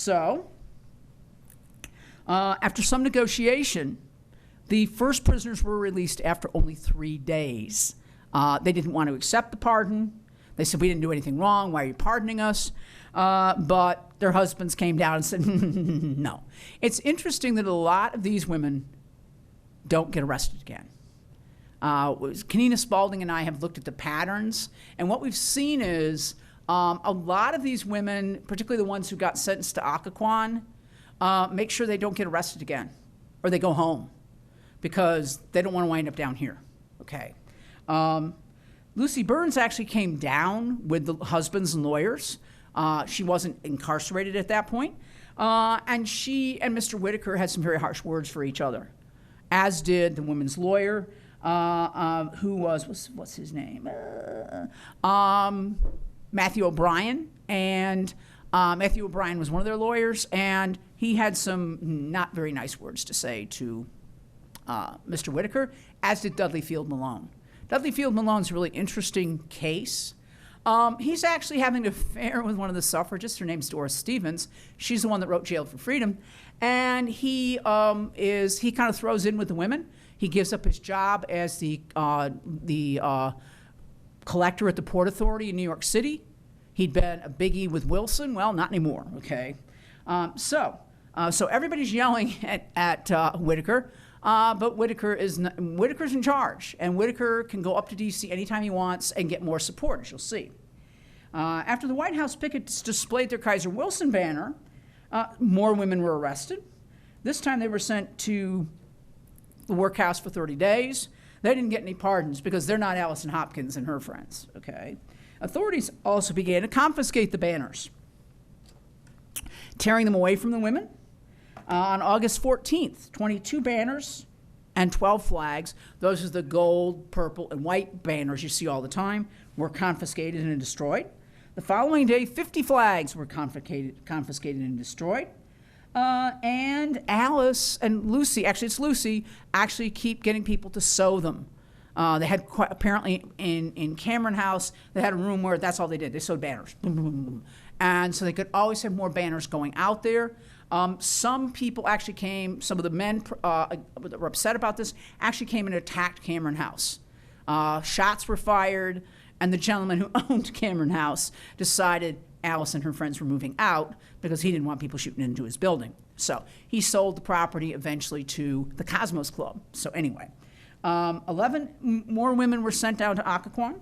some negotiation, The first prisoners were released after only 3 days. They didn't want to accept the pardon. They said, we didn't do anything wrong. Why are you pardoning us? But their husbands came down and said, no. It's interesting that a lot of these women don't get arrested again. Kenina Spalding and I have looked at the patterns, and what we've seen is a lot of these women, particularly the ones who got sentenced to Occoquan, make sure they don't get arrested again, or they go home, because they don't want to wind up down here, okay? Lucy Burns actually came down with the husbands and lawyers. She wasn't incarcerated at that point. And she and Mr. Whitaker had some very harsh words for each other, as did the women's lawyer, who was, what's his name? Matthew O'Brien. And Matthew O'Brien was one of their lawyers, and he had some not very nice words to say to Mr. Whitaker, as did Dudley Field Malone. Dudley Field Malone's a really interesting case. He's actually having an affair with one of the suffragists. Her name's Doris Stevens. She's the one that wrote Jailed for Freedom. And he kind of throws in with the women. He gives up his job as the collector at the Port Authority in New York City. He'd been a biggie with Wilson. Well, not anymore, okay? So everybody's yelling at Whitaker. But Whitaker's in charge, and Whitaker can go up to D.C. anytime he wants and get more support, as you'll see. After the White House pickets displayed their Kaiser Wilson banner, more women were arrested. This time they were sent to the workhouse for 30 days. They didn't get any pardons because they're not Allison Hopkins and her friends, okay? Authorities also began to confiscate the banners, tearing them away from the women. On August 14th, 22 banners and 12 flags, those are the gold, purple, and white banners you see all the time, were confiscated and destroyed. The following day, 50 flags were confiscated and destroyed. And Alice and Lucy, actually it's Lucy, actually keep getting people to sew them. They had apparently in Cameron House, they had a room where that's all they did. They sewed banners. Boom, boom, boom, boom. And so they could always have more banners going out there. Some people actually came, some of the men that were upset about this, actually came and attacked Cameron House. Shots were fired, and the gentleman who owned Cameron House decided Alice and her friends were moving out because he didn't want people shooting into his building. So he sold the property eventually to the Cosmos Club. So anyway, 11 more women were sent down to Occoquan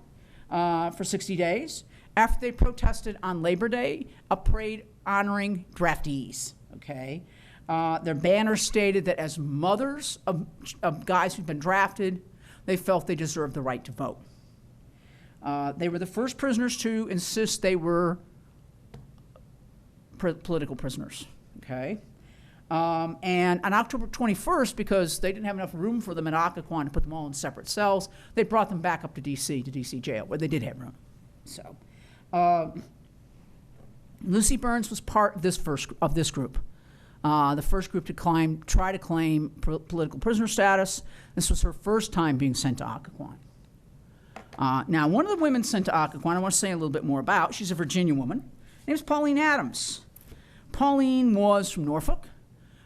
for 60 days after they protested on Labor Day, a parade honoring draftees. Okay, their banner stated that as mothers of guys who'd been drafted, they felt they deserved the right to vote. They were the first prisoners to insist they were political prisoners. Okay, and on October 21st, because they didn't have enough room for them at Occoquan to put them all in separate cells, they brought them back up to D.C. jail, where they did have room. So, Lucy Burns was part of this group. The first group to try to claim political prisoner status. This was her first time being sent to Occoquan. Now, one of the women sent to Occoquan, I want to say a little bit more about. She's a Virginia woman. Her name is Pauline Adams. Pauline was from Norfolk.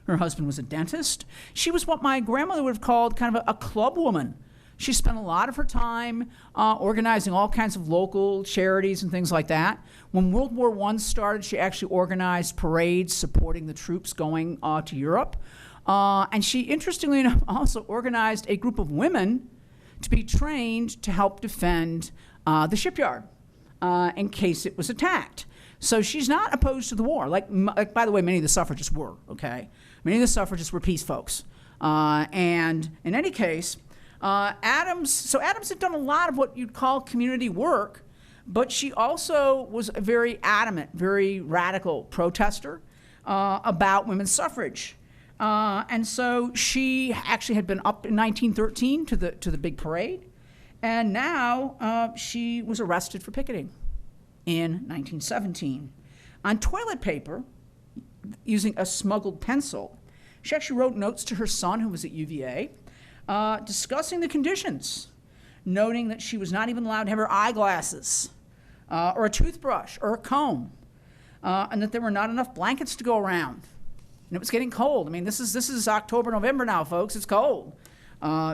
Her husband was a dentist. She was what my grandmother would have called kind of a club woman. She spent a lot of her time organizing all kinds of local charities and things like that. When World War I started, she actually organized parades supporting the troops going to Europe. And she, interestingly enough, also organized a group of women to be trained to help defend the shipyard in case it was attacked. So she's not opposed to the war. Like, by the way, many of the suffragists were, okay? Many of the suffragists were peace folks. And in any case, Adams had done a lot of what you'd call community work, but she also was a very adamant, very radical protester about women's suffrage. And so she actually had been up in 1913 to the big parade, and now she was arrested for picketing in 1917. On toilet paper, using a smuggled pencil, she actually wrote notes to her son, who was at UVA, discussing the conditions, noting that she was not even allowed to have her eyeglasses, or a toothbrush, or a comb, and that there were not enough blankets to go around. And it was getting cold. I mean, this is October, November now, folks. It's cold.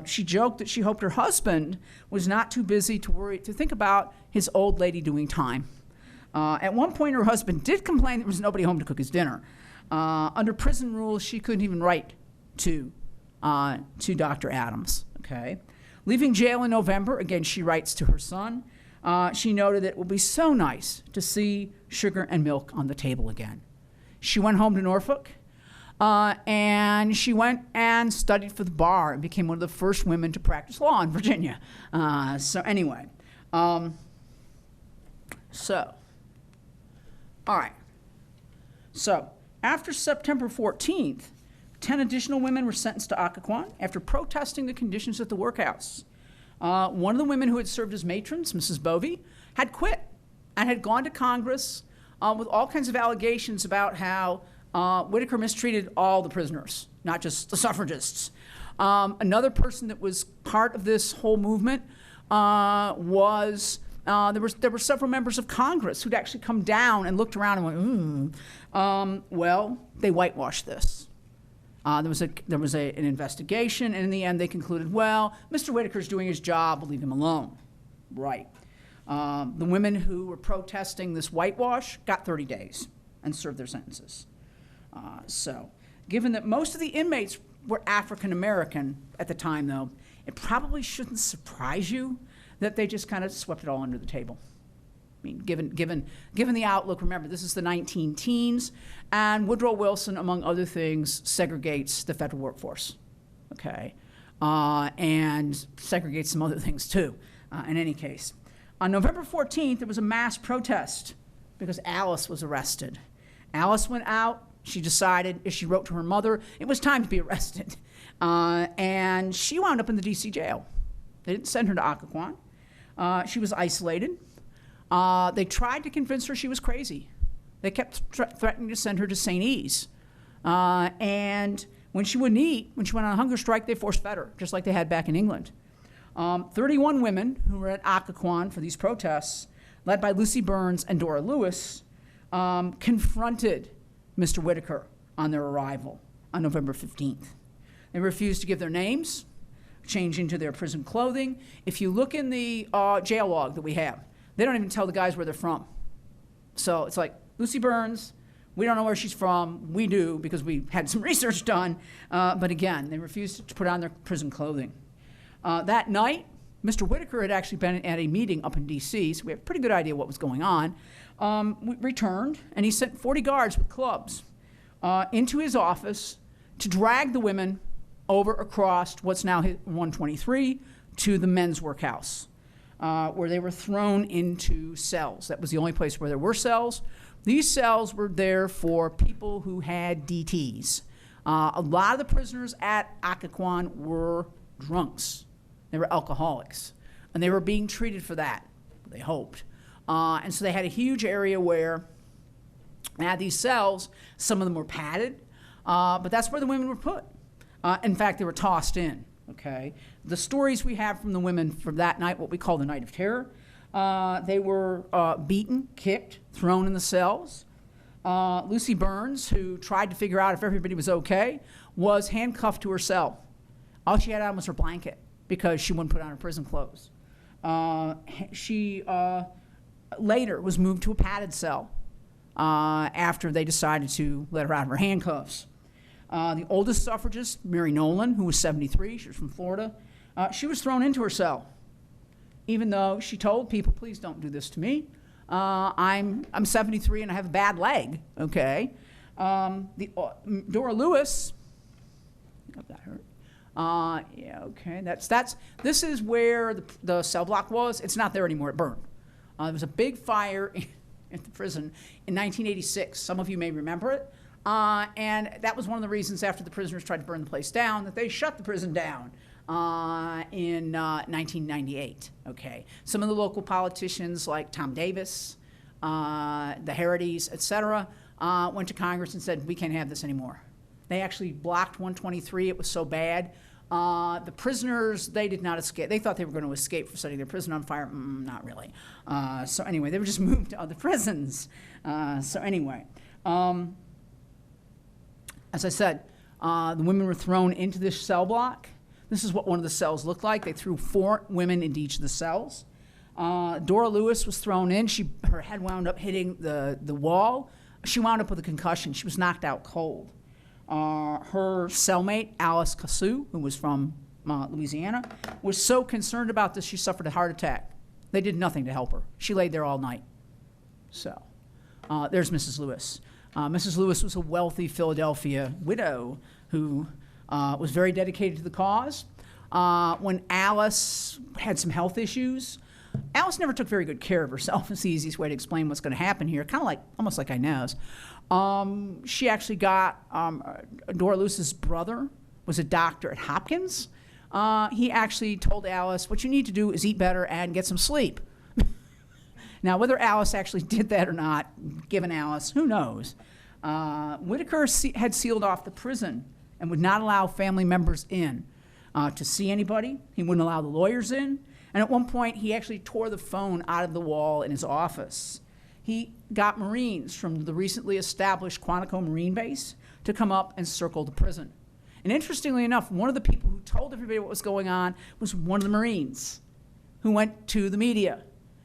She joked that she hoped her husband was not too busy to think about his old lady doing time. At one point, her husband did complain there was nobody home to cook his dinner. Under prison rules, she couldn't even write to Dr. Adams. Okay, leaving jail in November, again, she writes to her son. She noted that it would be so nice to see sugar and milk on the table again. She went home to Norfolk, and she went and studied for the bar and became one of the first women to practice law in Virginia. So anyway, all right. So after September 14th, 10 additional women were sentenced to Occoquan after protesting the conditions at the workhouse. One of the women who had served as matrons, Mrs. Bovey, had quit and had gone to Congress with all kinds of allegations about how Whitaker mistreated all the prisoners, not just the suffragists. Another person that was part of this whole movement was there were several members of Congress who'd actually come down and looked around and went, well, they whitewashed this. There was an investigation, and in the end they concluded, well, Mr. Whitaker's doing his job, we'll leave him alone. Right. The women who were protesting this whitewash got 30 days and served their sentences. So given that most of the inmates were African American at the time, though, it probably shouldn't surprise you that they just kind of swept it all under the table. I mean, given the outlook, remember, this is the 19-teens, and Woodrow Wilson, among other things, segregates the federal workforce, okay? And segregates some other things, too, in any case. On November 14th, there was a mass protest because Alice was arrested. Alice went out. She decided, as she wrote to her mother, it was time to be arrested. And she wound up in the D.C. jail. They didn't send her to Occoquan. She was isolated. They tried to convince her she was crazy. They kept threatening to send her to St. E's. And when she wouldn't eat, when she went on a hunger strike, they force-fed her, just like they had back in England. 31 women who were at Occoquan for these protests, led by Lucy Burns and Dora Lewis, confronted Mr. Whitaker on their arrival on November 15th. They refused to give their names, change into their prison clothing. If you look in the jail log that we have, they don't even tell the guys where they're from. So it's like, Lucy Burns, we don't know where she's from. We do because we had some research done. But again, they refused to put on their prison clothing. That night, Mr. Whitaker had actually been at a meeting up in D.C., so we have a pretty good idea what was going on. We returned, and he sent 40 guards with clubs into his office to drag the women over across what's now 123 to the men's workhouse, where they were thrown into cells. That was the only place where there were cells. These cells were there for people who had DTs. A lot of the prisoners at Occoquan were drunks. They were alcoholics, and they were being treated for that, they hoped. And so they had a huge area where they had these cells. Some of them were padded, but that's where the women were put. In fact, they were tossed in, okay? The stories we have from the women from that night, what we call the Night of Terror, they were beaten, kicked, thrown in the cells. Lucy Burns, who tried to figure out if everybody was okay, was handcuffed to her cell. All she had on was her blanket because she wouldn't put on her prison clothes. She later was moved to a padded cell after they decided to let her out of her handcuffs. The oldest suffragist, Mary Nolan, who was 73, she was from Florida, she was thrown into her cell, even though she told people, please don't do this to me. I'm 73 and I have a bad leg, okay? Dora Lewis, I think that hurt. Yeah, okay, this is where the cell block was. It's not there anymore, it burned. There was a big fire at the prison in 1986. Some of you may remember it. And that was one of the reasons after the prisoners tried to burn the place down that they shut the prison down in 1998, okay? Some of the local politicians like Tom Davis, the Herities, et cetera, went to Congress and said, we can't have this anymore. They actually blocked 123. It was so bad. The prisoners, they did not escape. They thought they were going to escape for setting their prison on fire. Not really. So anyway, they were just moved to other prisons. So anyway, as I said, the women were thrown into this cell block. This is what one of the cells looked like. They threw 4 women into each of the cells. Dora Lewis was thrown in. Her head wound up hitting the wall. She wound up with a concussion. She was knocked out cold. Her cellmate, Alice Cassou, who was from Louisiana, was so concerned about this she suffered a heart attack. They did nothing to help her. She laid there all night. So there's Mrs. Lewis. Mrs. Lewis was a wealthy Philadelphia widow who was very dedicated to the cause. When Alice had some health issues, Alice never took very good care of herself. It's the easiest way to explain what's going to happen here, kind of like, almost like Inez. She actually got, Dora Lewis's brother was a doctor at Hopkins. He actually told Alice, what you need to do is eat better and get some sleep. Now, whether Alice actually did that or not, given Alice, who knows? Whitaker had sealed off the prison and would not allow family members in to see anybody. He wouldn't allow the lawyers in. And at one point, he actually tore the phone out of the wall in his office. He got Marines from the recently established Quantico Marine Base to come up and circle the prison. And interestingly enough, one of the people who told everybody what was going on was one of the Marines who went to the media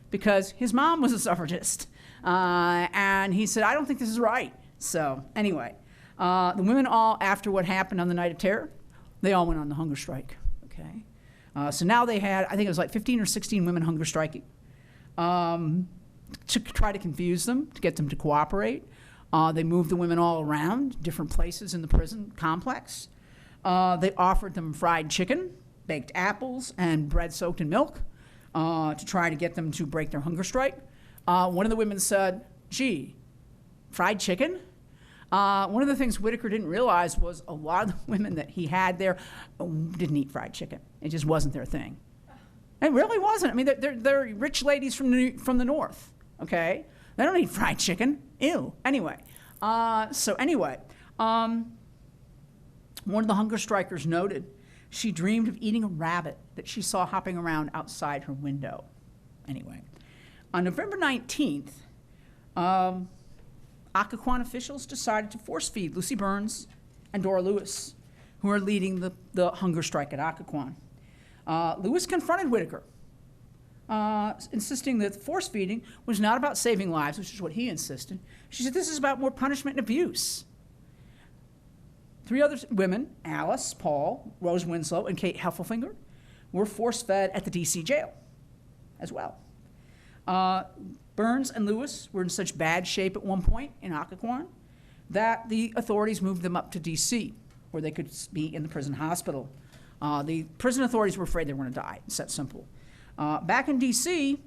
because his mom was a suffragist. And he said, I don't think this is right. So anyway, the women all, after what happened on the Night of Terror, they all went on the hunger strike, okay? So now they had, I think it was like 15 or 16 women hunger striking to try to confuse them, to get them to cooperate. They moved the women all around, different places in the prison complex. They offered them fried chicken, baked apples, and bread soaked in milk to try to get them to break their hunger strike. One of the women said, gee, fried chicken? One of the things Whitaker didn't realize was a lot of the women that he had there didn't eat fried chicken. It just wasn't their thing. It really wasn't. I mean, they're rich ladies from the north, okay? They don't eat fried chicken. Ew. Anyway, one of the hunger strikers noted she dreamed of eating a rabbit that she saw hopping around outside her window. Anyway, on November 19th, Occoquan officials decided to force feed Lucy Burns and Dora Lewis, who are leading the hunger strike at Occoquan. Lewis confronted Whitaker, insisting that force feeding was not about saving lives, which is what he insisted. She said, this is about more punishment and abuse. 3 other women, Alice, Paul, Rose Winslow, and Kate Heffelfinger, were force-fed at the D.C. jail as well. Burns and Lewis were in such bad shape at one point in Occoquan that the authorities moved them up to D.C., where they could be in the prison hospital. The prison authorities were afraid they were going to die. It's that simple. Back in D.C.,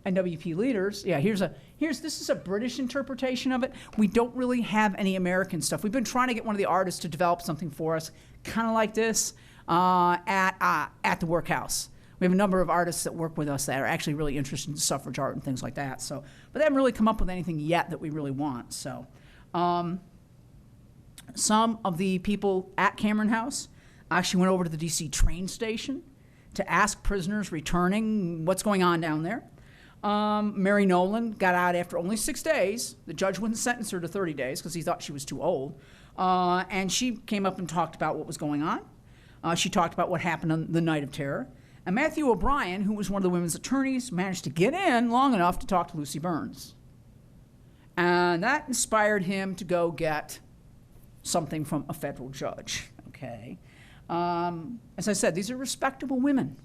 NWP leaders, this is a British interpretation of it. We don't really have any American stuff. We've been trying to get one of the artists to develop something for us, kind of like this, at the workhouse. We have a number of artists that work with us that are actually really interested in suffrage art and things like that. So, but they haven't really come up with anything yet that we really want. So, some of the people at Cameron House actually went over to the D.C. train station to ask prisoners returning what's going on down there. Mary Nolan got out after only 6 days. The judge wouldn't sentence her to 30 days because he thought she was too old. And she came up and talked about what was going on. She talked about what happened on the Night of Terror. And Matthew O'Brien, who was one of the women's attorneys, managed to get in long enough to talk to Lucy Burns. And that inspired him to go get something from a federal judge, okay? As I said, these are respectable women.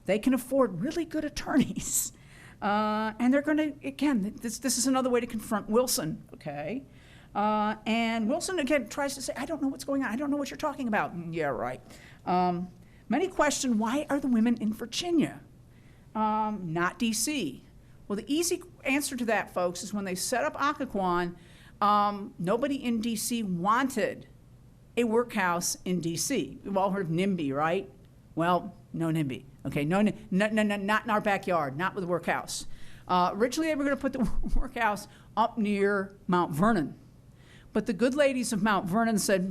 They can afford really good attorneys. And they're going to, again, this is another way to confront Wilson, okay? And Wilson, again, tries to say, I don't know what's going on. I don't know what you're talking about. Yeah, right. Many question, why are the women in Virginia, not D.C.? Well, the easy answer to that, folks, is when they set up Occoquan, nobody in D.C. wanted a workhouse in D.C. We've all heard of NIMBY, right? Well, no NIMBY. Okay, no, not in our backyard, not with a workhouse. Originally, they were going to put the workhouse up near Mount Vernon. But the good ladies of Mount Vernon said,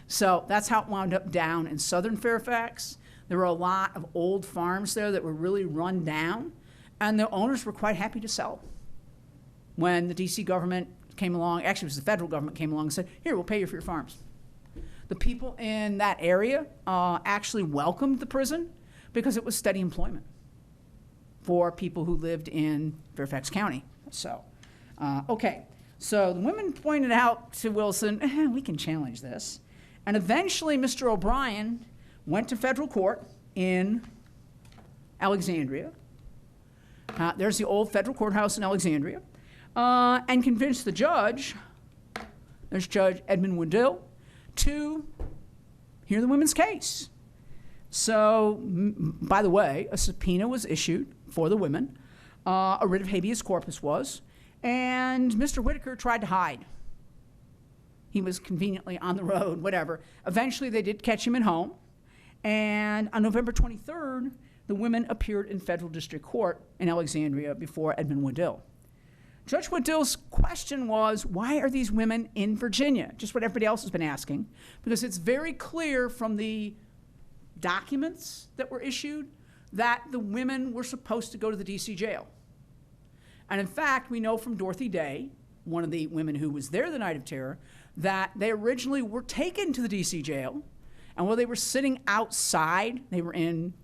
So that's how it wound up down in southern Fairfax. There were a lot of old farms there that were really run down, and the owners were quite happy to sell. When the D.C. government came along, actually it was the federal government came along and said, here, we'll pay you for your farms. The people in that area actually welcomed the prison because it was steady employment for people who lived in Fairfax County. So, okay. So the women pointed out to Wilson, we can challenge this. And eventually Mr. O'Brien went to federal court in Alexandria. There's the old federal courthouse in Alexandria. And convinced the judge, there's Judge Edmund Woodill, to hear the women's case. So, by the way, a subpoena was issued for the women. A writ of habeas corpus was. And Mr. Whitaker tried to hide. He was conveniently on the road, whatever. Eventually, they did catch him at home. And on November 23rd, the women appeared in federal district court in Alexandria before Edmund Woodill. Judge Woodill's question was, why are these women in Virginia? Just what everybody else has been asking. Because it's very clear from the documents that were issued that the women were supposed to go to the D.C. jail. And in fact, we know from Dorothy Day, one of the women who was there the night of terror, that they originally were taken to the D.C. jail. And while they were sitting outside, they were in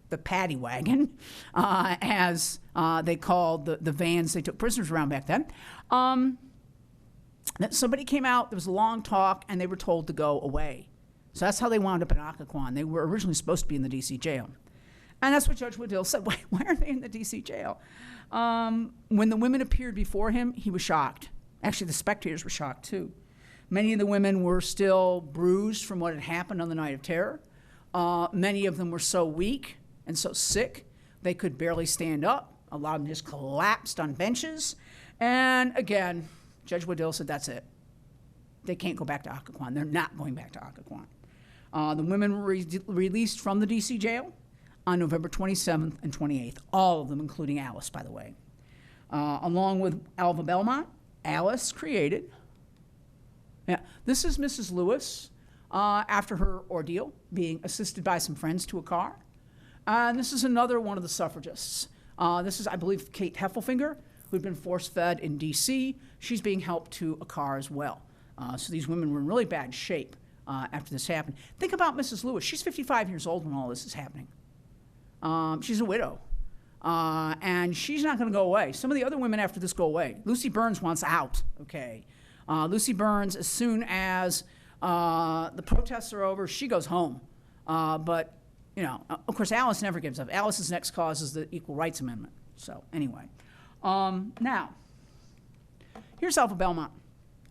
the paddy wagon, as they called the vans they took prisoners around back then. That somebody came out, there was a long talk, and they were told to go away. So that's how they wound up in Occoquan. They were originally supposed to be in the D.C. jail. And that's what Judge Woodill said. Why are they in the D.C. jail? When the women appeared before him, he was shocked. Actually, the spectators were shocked, too. Many of the women were still bruised from what had happened on the night of terror. Many of them were so weak and so sick, they could barely stand up. A lot of them just collapsed on benches. And again, Judge Woodill said, that's it. They can't go back to Occoquan. They're not going back to Occoquan. The women were released from the D.C. jail on November 27th and 28th, all of them, including Alice, by the way. Along with Alva Belmont, Alice created. Yeah, this is Mrs. Lewis after her ordeal, being assisted by some friends to a car. And this is another one of the suffragists. This is, I believe, Kate Heffelfinger, who had been force-fed in D.C. She's being helped to a car as well. So these women were in really bad shape after this happened. Think about Mrs. Lewis. She's 55 years old when all this is happening. She's a widow. And she's not going to go away. Some of the other women after this go away. Lucy Burns wants out, okay? Lucy Burns, as soon as the protests are over, she goes home. But, you know, of course, Alice never gives up. Alice's next cause is the Equal Rights Amendment. So, anyway. Now, here's Alva Belmont.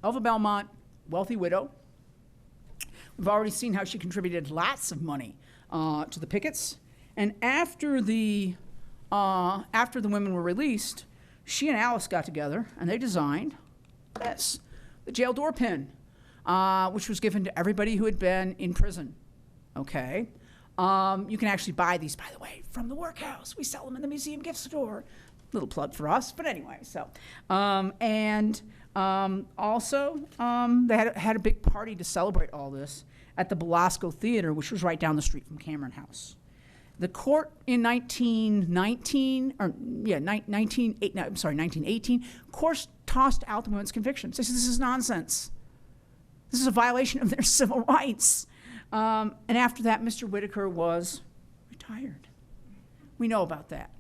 Alva Belmont, wealthy widow. We've already seen how she contributed lots of money to the pickets. And after the women were released, she and Alice got together and they designed this, the jail door pin, which was given to everybody who had been in prison. Okay? You can actually buy these, by the way, from the workhouse. We sell them in the museum gift store. Little plug for us, but anyway, so. Also, they had a big party to celebrate all this at the Belasco Theater, which was right down the street from Cameron House. The court in 1918, course tossed out the women's convictions. They said, this is nonsense. This is a violation of their civil rights. And after that, Mr. Whitaker was retired. We know about that.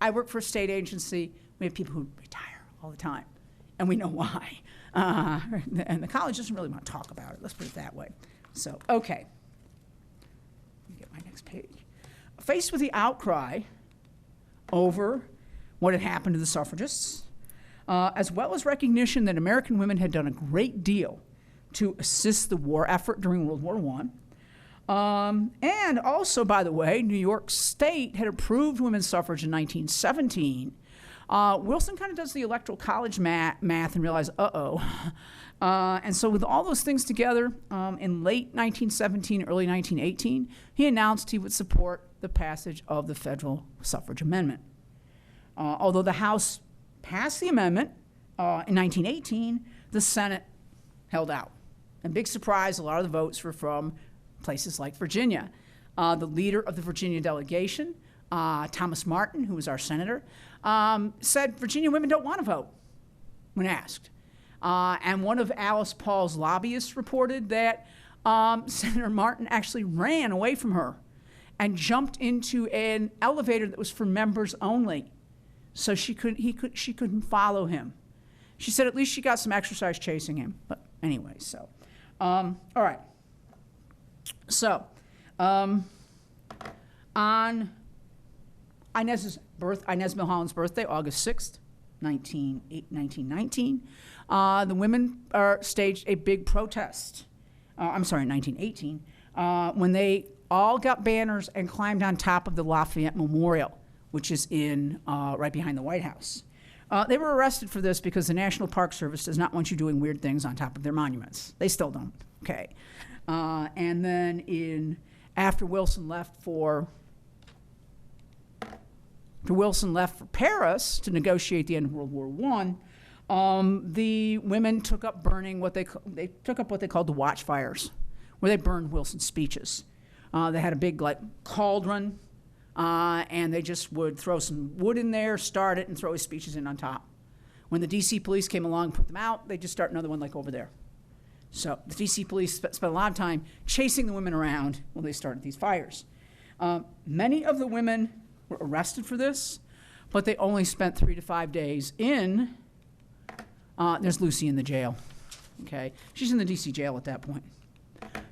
I work for a state agency. We have people who retire all the time, and we know why. And the college doesn't really want to talk about it. Let's put it that way. So, okay. Let me get my next page. Faced with the outcry over what had happened to the suffragists, as well as recognition that American women had done a great deal to assist the war effort during World War I. And also, by the way, New York State had approved women's suffrage in 1917. Wilson kind of does the Electoral College math and realizes, and so with all those things together, in late 1917, early 1918, he announced he would support the passage of the federal suffrage amendment. Although the House passed the amendment in 1918, the Senate held out. And big surprise, a lot of the votes were from places like Virginia. The leader of the Virginia delegation, Thomas Martin, who was our senator, said Virginia women don't want to vote when asked. And one of Alice Paul's lobbyists reported that Senator Martin actually ran away from her and jumped into an elevator that was for members only, so she couldn't follow him. She said at least she got some exercise chasing him. But anyway, so all right. So on Inez Milholland's birthday, August 6th, 1919, the women staged a big protest. 1918, when they all got banners and climbed on top of the Lafayette Memorial, which is in right behind the White House. They were arrested for this because the National Park Service does not want you doing weird things on top of their monuments. They still don't. Okay. And then after Wilson left for Paris to negotiate the end of World War I, the women took up burning what they called the watchfires, where they burned Wilson's speeches. They had a big cauldron, and they just would throw some wood in there, start it, and throw his speeches in on top. When the D.C. police came along and put them out, they just start another one over there. So the D.C. police spent a lot of time chasing the women around when they started these fires. Many of the women were arrested for this, but they only spent 3 to 5 days in. There's Lucy in the jail. Okay, she's in the D.C. jail at that point.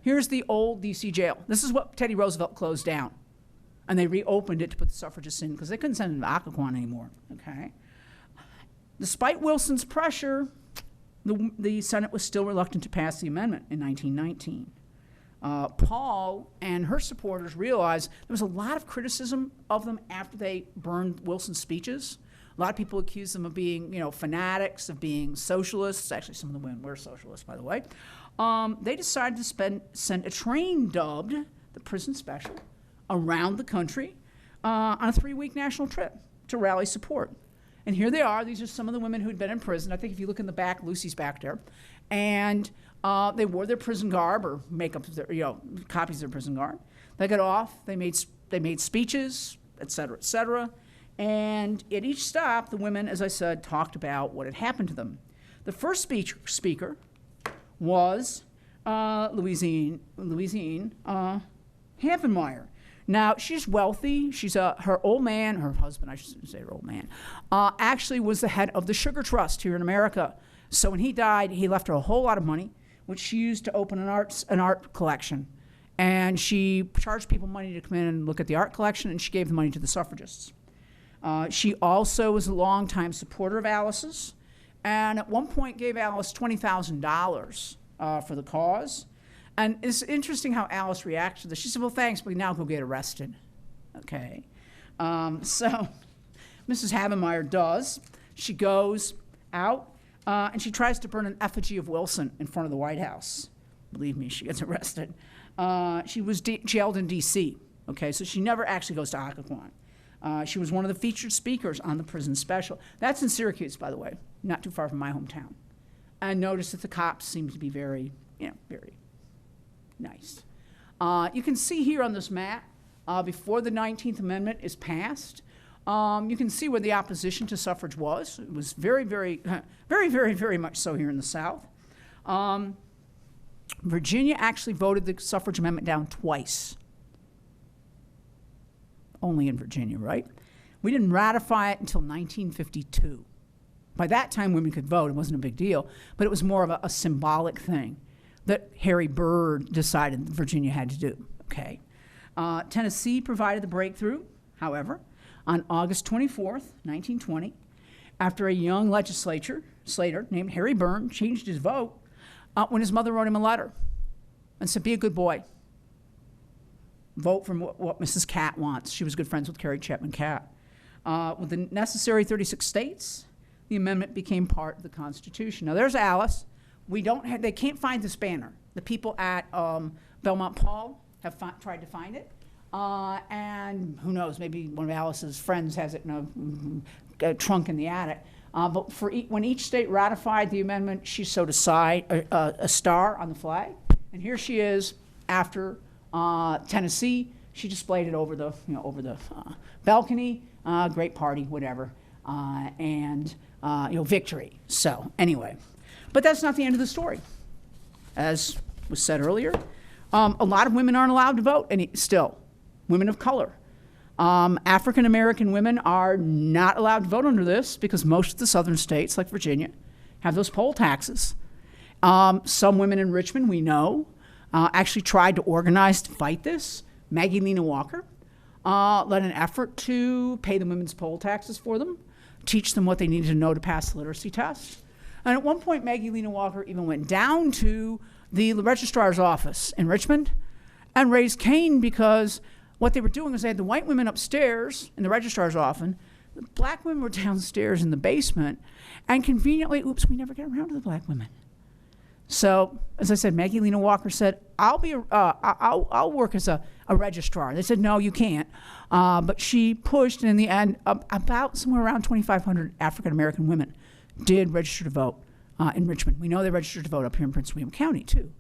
Here's the old D.C. jail. This is what Teddy Roosevelt closed down, and they reopened it to put the suffragists in because they couldn't send them to Occoquan anymore. Okay, despite Wilson's pressure, the Senate was still reluctant to pass the amendment in 1919. Paul and her supporters realized there was a lot of criticism of them after they burned Wilson's speeches. A lot of people accused them of being, fanatics, of being socialists. Actually, some of the women were socialists, by the way. They decided to send a train dubbed the Prison Special around the country on a 3-week national trip to rally support. And here they are. These are some of the women who had been in prison. I think if you look in the back, Lucy's back there. And they wore their prison garb or makeup, copies of their prison garb. They got off. They made speeches, et cetera, et cetera. And at each stop, the women, as I said, talked about what had happened to them. The first speaker was Louisine Havemeyer. Now, she's wealthy. She's her old man, her husband, I should say her old man, actually was the head of the Sugar Trust here in America. So when he died, he left her a whole lot of money, which she used to open an art collection. And she charged people money to come in and look at the art collection, and she gave the money to the suffragists. She also was a longtime supporter of Alice's, and at one point gave Alice $20,000 for the cause. And it's interesting how Alice reacted to this. She said, well, thanks, but now go get arrested. Okay. So Mrs. Havemeyer does. She goes out, and she tries to burn an effigy of Wilson in front of the White House. Believe me, she gets arrested. She was jailed in D.C., okay, so she never actually goes to Occoquan. She was one of the featured speakers on the Prison Special. That's in Syracuse, by the way, not too far from my hometown. And notice that the cops seem to be very, very nice. You can see here on this map, before the 19th Amendment is passed, you can see where the opposition to suffrage was. It was very, very, very, very, very much so here in the South. Virginia actually voted the suffrage amendment down twice. Only in Virginia, right? We didn't ratify it until 1952. By that time, women could vote. It wasn't a big deal, but it was more of a symbolic thing that Harry Byrd decided Virginia had to do, okay? Tennessee provided the breakthrough, however, on August 24th, 1920, after a young legislator named Harry Byrne changed his vote when his mother wrote him a letter and said, be a good boy. Vote for what Mrs. Catt wants. She was good friends with Carrie Chapman Catt. With the necessary 36 states, the amendment became part of the Constitution. Now there's Alice. They can't find this banner. The people at Belmont Paul have tried to find it. And who knows, maybe one of Alice's friends has it in a trunk in the attic. But when each state ratified the amendment, she sewed a star on the flag. And here she is after Tennessee. She displayed it over the balcony. Great party, whatever, and victory. So anyway, but that's not the end of the story. As was said earlier, A lot of women aren't allowed to vote still, women of color. African American women are not allowed to vote under this because most of the southern states, like Virginia, have those poll taxes. Some women in Richmond, we know, actually tried to organize to fight this. Maggie Lena Walker led an effort to pay the women's poll taxes for them, teach them what they needed to know to pass the literacy test. And at one point, Maggie Lena Walker even went down to the registrar's office in Richmond and raised Cain because what they were doing was they had the white women upstairs in the registrar's office, the black women were downstairs in the basement, and conveniently, oops, we never get around to the black women. So, as I said, Maggie Lena Walker said, I'll work as a registrar. They said, no, you can't. But she pushed, and in the end, about somewhere around 2,500 African-American women did register to vote in Richmond. We know they registered to vote up here in Prince William County, too.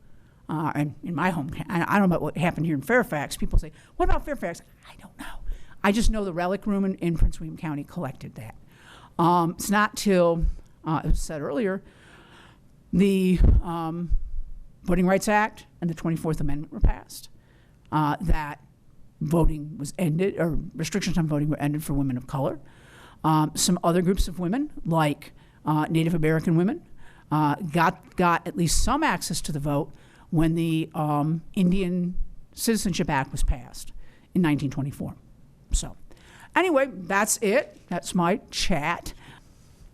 And in my home, I don't know about what happened here in Fairfax. People say, what about Fairfax? I don't know. I just know the relic room in Prince William County collected that. It's not till, it was said earlier, the Voting Rights Act and the 24th Amendment were passed, that voting was ended, or restrictions on voting were ended for women of color. Some other groups of women, like Native American women, got at least some access to the vote when the Indian Citizenship Act was passed in 1924. So anyway, that's it. That's my chat.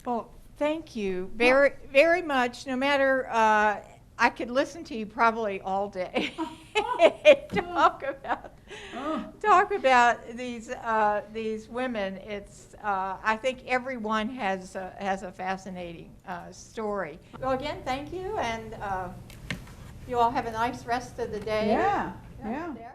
Well, thank you very, very much. No matter, I could listen to you probably all day. talk about these women. It's I think everyone has a fascinating story. Well, again, thank you, and you all have a nice rest of the day. Yeah. There.